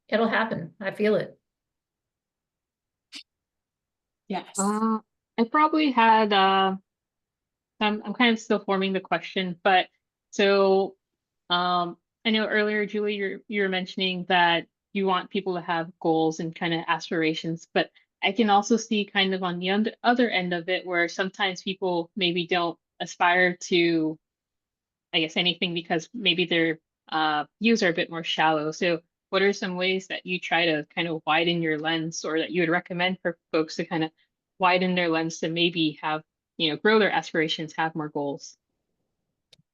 It'll happen. I feel it. Yes. I probably had I'm kind of still forming the question, but so I know earlier, Julie, you were mentioning that you want people to have goals and kind of aspirations, but I can also see kind of on the other end of it where sometimes people maybe don't aspire to, I guess, anything because maybe their views are a bit more shallow. So what are some ways that you try to kind of widen your lens, or that you would recommend for folks to kind of widen their lens to maybe have, grow their aspirations, have more goals?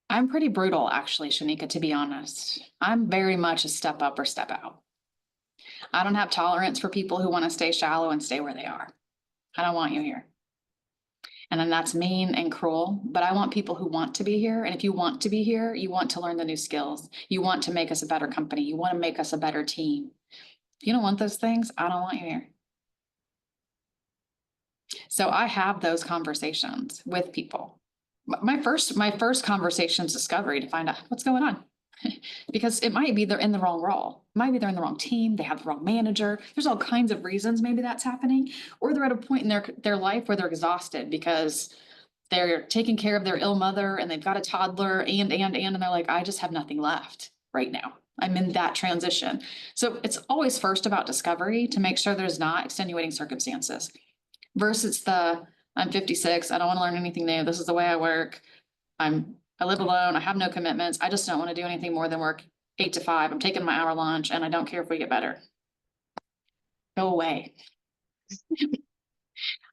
I'm pretty brutal, actually, Shanika, to be honest. I'm very much a step up or step out. I don't have tolerance for people who want to stay shallow and stay where they are. I don't want you here. And then that's mean and cruel, but I want people who want to be here. And if you want to be here, you want to learn the new skills. You want to make us a better company. You want to make us a better team. If you don't want those things, I don't want you here. So I have those conversations with people. My first conversation is discovery to find out what's going on. Because it might be they're in the wrong role. It might be they're in the wrong team. They have the wrong manager. There's all kinds of reasons maybe that's happening. Or they're at a point in their life where they're exhausted because they're taking care of their ill mother and they've got a toddler and they're like, I just have nothing left right now. I'm in that transition. So it's always first about discovery to make sure there's not extenuating circumstances versus I'm 56. I don't want to learn anything new. This is the way I work. I live alone. I have no commitments. I just don't want to do anything more than work 8 to 5. I'm taking my hour lunch and I don't care if we get better. Go away.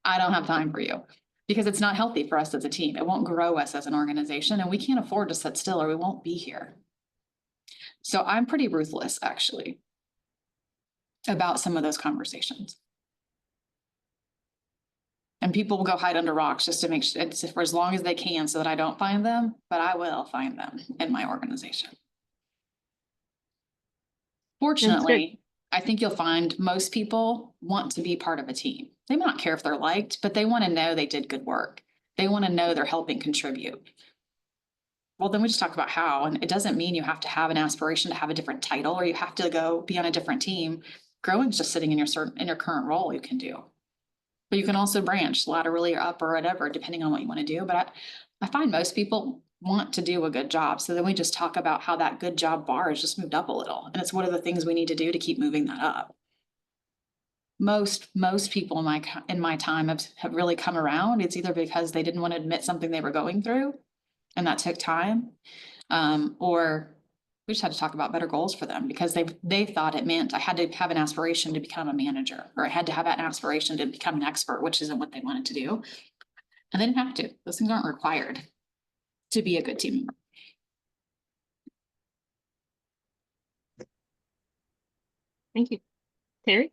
I don't have time for you because it's not healthy for us as a team. It won't grow us as an organization and we can't afford to sit still or we won't be here. So I'm pretty ruthless, actually, about some of those conversations. And people will go hide under rocks just to make sure, for as long as they can, so that I don't find them, but I will find them in my organization. Fortunately, I think you'll find most people want to be part of a team. They might not care if they're liked, but they want to know they did good work. They want to know they're helping contribute. Well, then we just talk about how, and it doesn't mean you have to have an aspiration to have a different title or you have to go be on a different team. Growing is just sitting in your current role you can do. But you can also branch laterally or up or whatever, depending on what you want to do. But I find most people want to do a good job. So then we just talk about how that good job bar has just moved up a little. And it's what are the things we need to do to keep moving that up. Most people in my time have really come around. It's either because they didn't want to admit something they were going through, and that took time, or we just had to talk about better goals for them because they thought it meant I had to have an aspiration to become a manager, or I had to have an aspiration to become an expert, which isn't what they wanted to do. And they didn't have to. Those things aren't required to be a good team member. Thank you. Terry?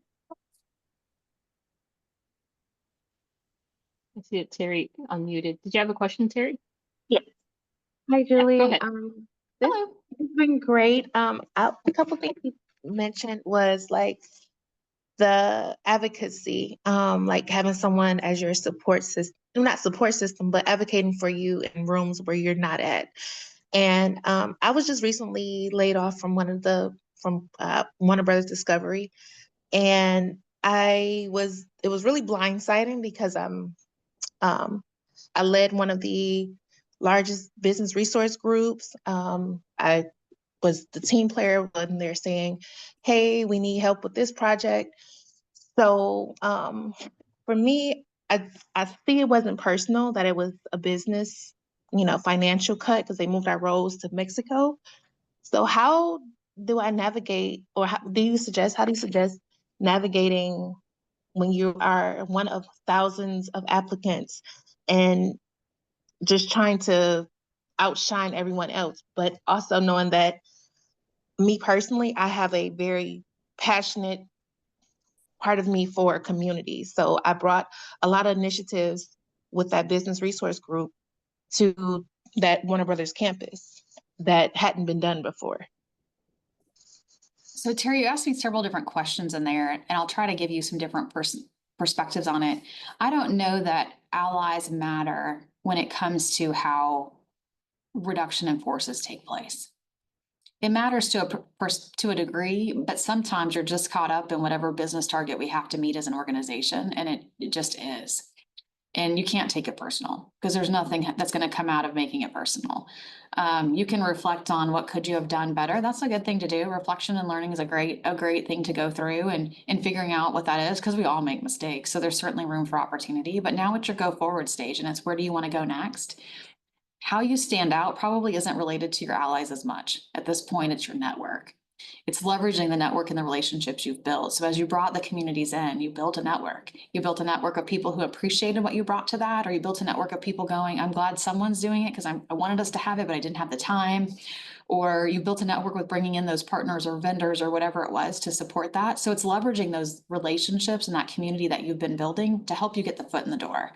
I see that Terry unmuted. Did you have a question, Terry? Yes. Hi, Julie. go ahead. This Hello. has been great. A couple things you mentioned was like the advocacy, like having someone as your support system, not support system, but advocating for you in rooms where you're not at. And I was just recently laid off from Warner Brothers Discovery, and it was really blindsiding because I led one of the largest business resource groups. I was the team player when they're saying, hey, we need help with this project. So for me, I see it wasn't personal, that it was a business, financial cut because they moved our roles to Mexico. So how do I navigate, or how do you suggest navigating when you are one of thousands of applicants and just trying to outshine everyone else, but also knowing that me personally, I have a very passionate part of me for a community. So I brought a lot of initiatives with that business resource group to that Warner Brothers campus that hadn't been done before. So Terry, you asked me several different questions in there, and I'll try to give you some different perspectives on it. I don't know that allies matter when it comes to how reduction in forces take place. It matters to a degree, but sometimes you're just caught up in whatever business target we have to meet as an organization, and it just is. And you can't take it personal because there's nothing that's going to come out of making it personal. You can reflect on what could you have done better. That's a good thing to do. Reflection and learning is a great thing to go through and figuring out what that is, because we all make mistakes. So there's certainly room for opportunity, but now it's your go forward stage, and it's where do you want to go next? How you stand out probably isn't related to your allies as much. At this point, it's your network. It's leveraging the network and the relationships you've built. So as you brought the communities in, you built a network. You built a network of people who appreciated what you brought to that, or you built a network of people going, I'm glad someone's doing it because I wanted us to have it, but I didn't have the time. Or you built a network with bringing in those partners or vendors or whatever it was to support that. So it's leveraging those relationships and that community that you've been building to help you get the foot in the door.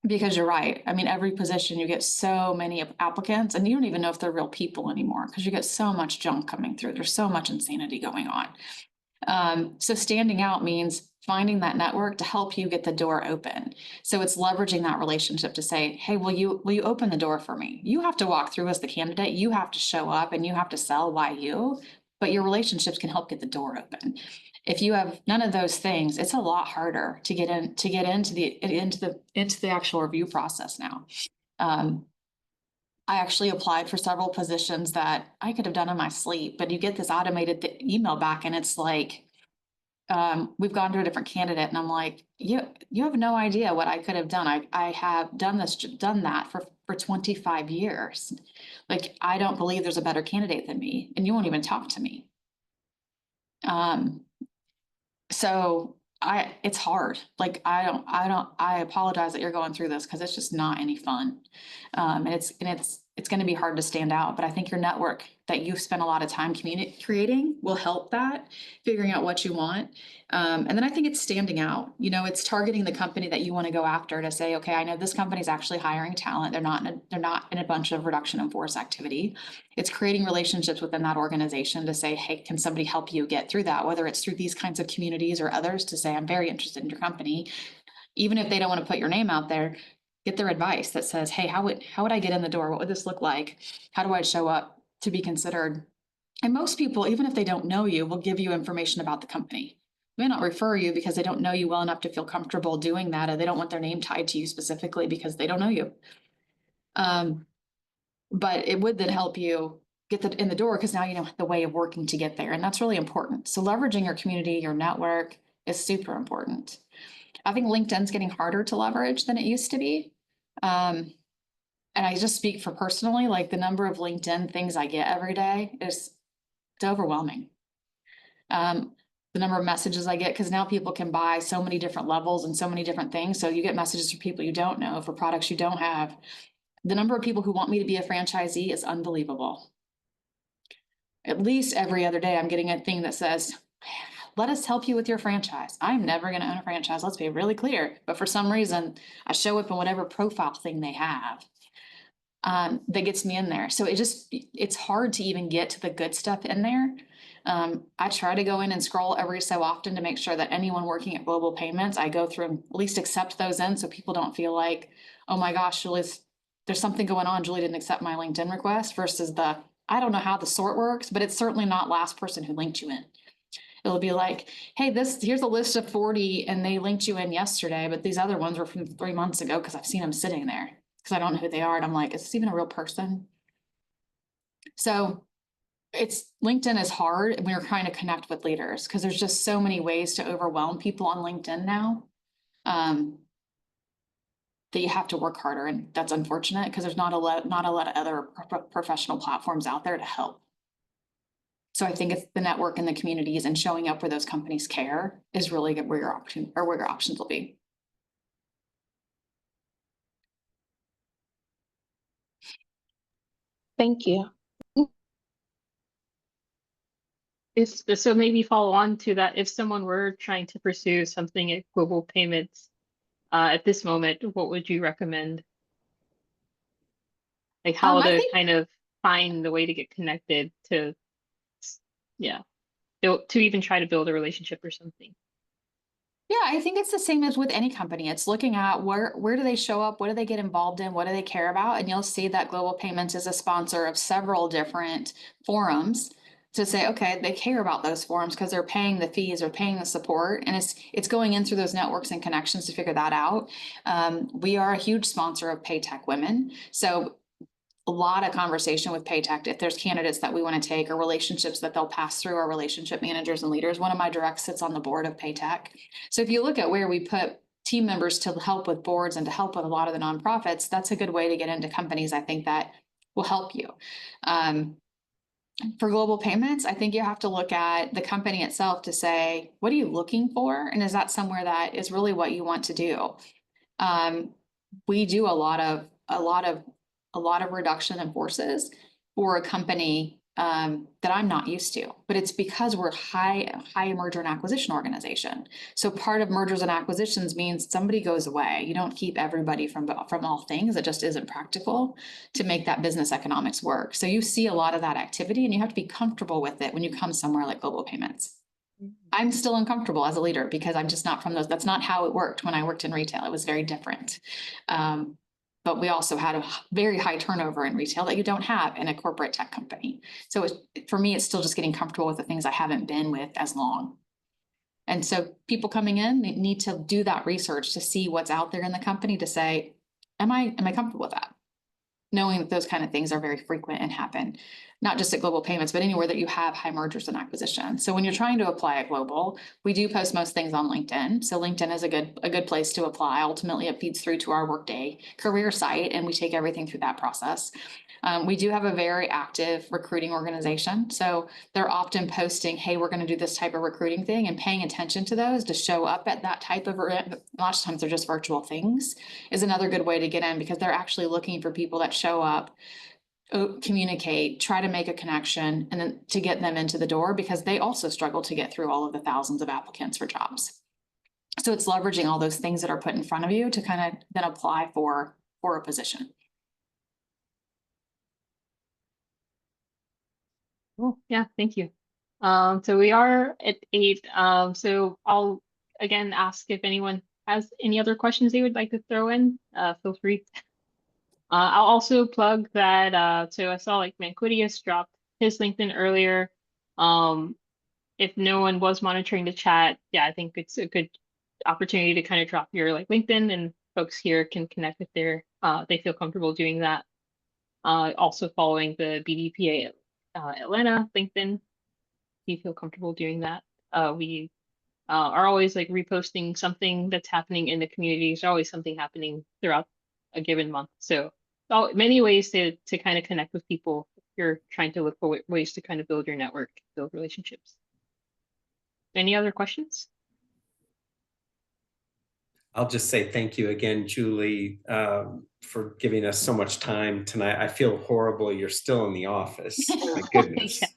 Because you're right. I mean, every position you get so many applicants, and you don't even know if they're real people anymore because you get so much junk coming through. There's so much insanity going on. So standing out means finding that network to help you get the door open. So it's leveraging that relationship to say, hey, will you open the door for me? You have to walk through as the candidate. You have to show up and you have to sell why you, but your relationships can help get the door open. If you have none of those things, it's a lot harder to get into the actual review process now. I actually applied for several positions that I could have done in my sleep, but you get this automated email back and it's like, we've gone to a different candidate, and I'm like, you have no idea what I could have done. I have done that for 25 years. Like, I don't believe there's a better candidate than me, and you won't even talk to me. So it's hard. Like, I apologize that you're going through this because it's just not any fun. And it's it's going to be hard to stand out. But I think your network that you've spent a lot of time creating will help that, figuring out what you want. And then I think it's standing out. You know, it's targeting the company that you want to go after to say, okay, I know this company's actually hiring talent. They're not in a bunch of reduction in force activity. It's creating relationships within that organization to say, hey, can somebody help you get through that? Whether it's through these kinds of communities or others, to say, I'm very interested in your company. Even if they don't want to put your name out there, get their advice that says, hey, how would I get in the door? What would this look like? How do I show up to be considered? And most people, even if they don't know you, will give you information about the company. They may not refer you because they don't know you well enough to feel comfortable doing that, or they don't want their name tied to you specifically because they don't know you. But it would then help you get in the door, because now you know the way of working to get there. And that's really important. So leveraging your community, your network is super important. I think LinkedIn's getting harder to leverage than it used to be. And I just speak for personally, like the number of LinkedIn things I get every day it's overwhelming. The number of messages I get, because now people can buy so many different levels and so many different things. So you get messages from people you don't know for products you don't have. The number of people who want me to be a franchisee is unbelievable. At least every other day, I'm getting a thing that says, let us help you with your franchise. I'm never going to own a franchise. Let's be really clear. But for some reason, I show up in whatever profile thing they have that gets me in there. So it's hard to even get to the good stuff in there. I try to go in and scroll every so often to make sure that anyone working at Global Payments, I go through and at least accept those in, so people don't feel like, oh my gosh, there's something going on. Julie didn't accept my LinkedIn request, versus I don't know how the sort works, but it's certainly not last person who linked you in. It'll be like, hey, here's a list of 40 and they linked you in yesterday, but these other ones were from 3 months ago because I've seen them sitting there because I don't know who they are. And I'm like, is this even a real person? So LinkedIn is hard when you're trying to connect with leaders, because there's just so many ways to overwhelm people on LinkedIn now that you have to work harder. And that's unfortunate because there's not a lot of other professional platforms out there to help. So I think it's the network and the communities and showing up where those companies care is really where your options will be. Thank you. So maybe follow on to that, if someone were trying to pursue something at Global Payments at this moment, what would you recommend? Like how to kind of find the way to get connected to, to even try to build a relationship or something. Yeah, I think it's the same as with any company. It's looking at where do they show up? What do they get involved in? What do they care about? And you'll see that Global Payments is a sponsor of several different forums to say, okay, they care about those forums because they're paying the fees or paying the support. And it's going in through those networks and connections to figure that out. We are a huge sponsor of PayTech Women. So a lot of conversation with PayTech if there's candidates that we want to take or relationships that they'll pass through our relationship managers and leaders. One of my directs sits on the board of PayTech. So if you look at where we put team members to help with boards and to help with a lot of the nonprofits, that's a good way to get into companies, I think, that will help you. For Global Payments, I think you have to look at the company itself to say, what are you looking for? And is that somewhere that is really what you want to do? We do a lot of reduction in forces for a company that I'm not used to, but it's because we're high merger and acquisition organization. So part of mergers and acquisitions means somebody goes away. You don't keep everybody from all things. It just isn't practical to make that business economics work. So you see a lot of that activity, and you have to be comfortable with it when you come somewhere like Global Payments. I'm still uncomfortable as a leader because I'm just not from those. That's not how it worked when I worked in retail. It was very different. But we also had a very high turnover in retail that you don't have in a corporate tech company. So for me, it's still just getting comfortable with the things I haven't been with as long. And so people coming in, they need to do that research to see what's out there in the company to say, am I comfortable with that? Knowing that those kind of things are very frequent and happen, not just at Global Payments, but anywhere that you have high mergers and acquisitions. So when you're trying to apply at Global, we do post most things on LinkedIn. So LinkedIn is a good place to apply. Ultimately, it feeds through to our Workday career site, and we take everything through that process. We do have a very active recruiting organization. So they're often posting, hey, we're going to do this type of recruiting thing, and paying attention to those to show up at that type of event. Lots of times they're just virtual things is another good way to get in, because they're actually looking for people that show up communicate, try to make a connection, and then to get them into the door, because they also struggle to get through all of the thousands of applicants for jobs. So it's leveraging all those things that are put in front of you to kind of then apply for a position. Cool. Yeah, thank you. So we are at 8. So I'll again ask if anyone has any other questions they would like to throw in. Feel free. I'll also plug that. So I saw like Manquidius dropped his LinkedIn earlier. If no one was monitoring the chat, yeah, I think it's a good opportunity to kind of drop your like LinkedIn, and folks here can connect if they feel comfortable doing that. Also following the BDPA Atlanta LinkedIn, if you feel comfortable doing that. We are always like reposting something that's happening in the community. There's always something happening throughout a given month. So many ways to kind of connect with people if you're trying to look for ways to kind of build your network, build relationships. Any other questions? I'll just say thank you again, Julie, for giving us so much time tonight. I feel horrible you're still in the office. My goodness. Yeah.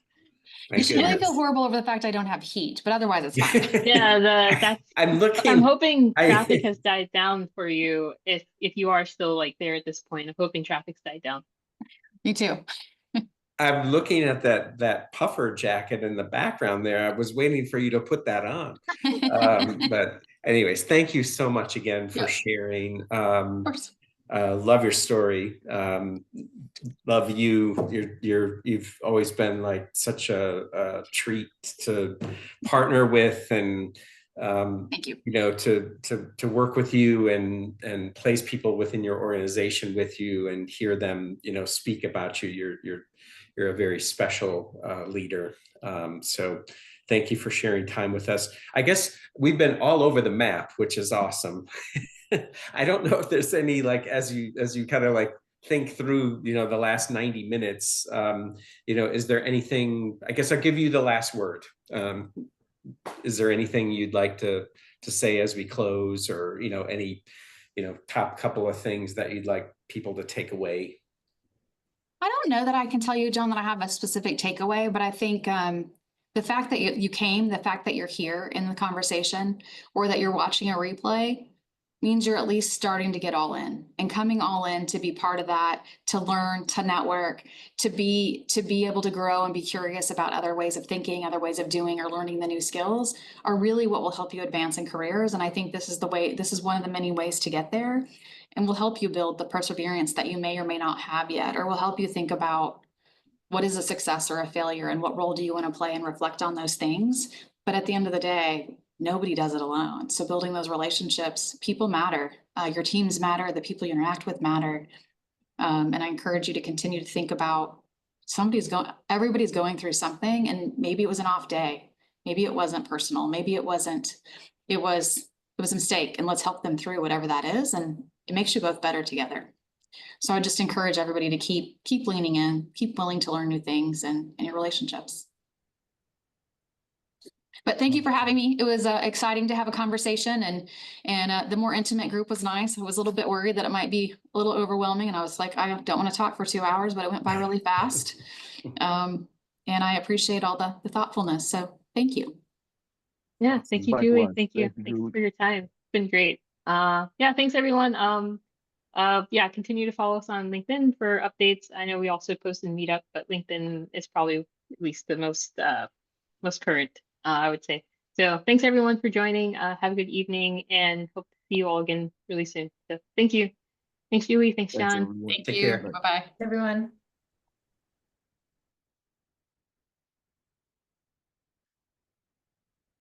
My You should really goodness. feel horrible over the fact I don't have heat, but otherwise it's fine. Yeah, I'm hoping traffic has died down for you if you are still like there at this point. I'm hoping traffic's died down. Me too. I'm looking at that puffer jacket in the background there. I was waiting for you to put that on. But anyways, thank you so much again for sharing. Of course. Love your story. Love you. You've always been like such a treat to partner with, and Thank you. You know, to work with you and place people within your organization with you and hear them, you know, speak about you. You're a very special leader. So thank you for sharing time with us. I guess we've been all over the map, which is awesome. I don't know if there's any, like, as you kind of like think through, you know, the last 90 minutes, you know, is there anything, I guess I'll give you the last word. Is there anything you'd like to say as we close, or, you know, any, you know, top couple of things that you'd like people to take away? I don't know that I can tell you, John, that I have a specific takeaway, but I think the fact that you came, the fact that you're here in the conversation, or that you're watching a replay, means you're at least starting to get all in, and coming all in to be part of that, to learn, to network, to be able to grow and be curious about other ways of thinking, other ways of doing, or learning the new skills are really what will help you advance in careers. And I think this is one of the many ways to get there, and will help you build the perseverance that you may or may not have yet, or will help you think about what is a success or a failure, and what role do you want to play, and reflect on those things. But at the end of the day, nobody does it alone. So building those relationships, people matter, your teams matter, the people you interact with matter. And I encourage you to continue to think about everybody's going through something, and maybe it was an off day. Maybe it wasn't personal. Maybe it was a mistake, and let's help them through whatever that is. And it makes you both better together. So I just encourage everybody to keep leaning in, keep willing to learn new things in your relationships. But thank you for having me. It was exciting to have a conversation, and the more intimate group was nice. I was a little bit worried that it might be a little overwhelming, and I was like, I don't want to talk for 2 hours, but it went by really fast. And I appreciate all the thoughtfulness. So thank you. Yeah, thank you, Likewise. Julie. Thank you. Thank you, Thank you Julie. for your time. It's been great. Yeah, thanks everyone. Yeah, continue to follow us on LinkedIn for updates. I know we also post in Meetup, but LinkedIn is probably at least the most current, I would say. So thanks everyone for joining. Have a good evening, and hope to see you all again really soon. So thank you. Thanks, Julie. Thanks, Thanks, John. everyone. Thank Take you. care. Bye-bye. Everyone.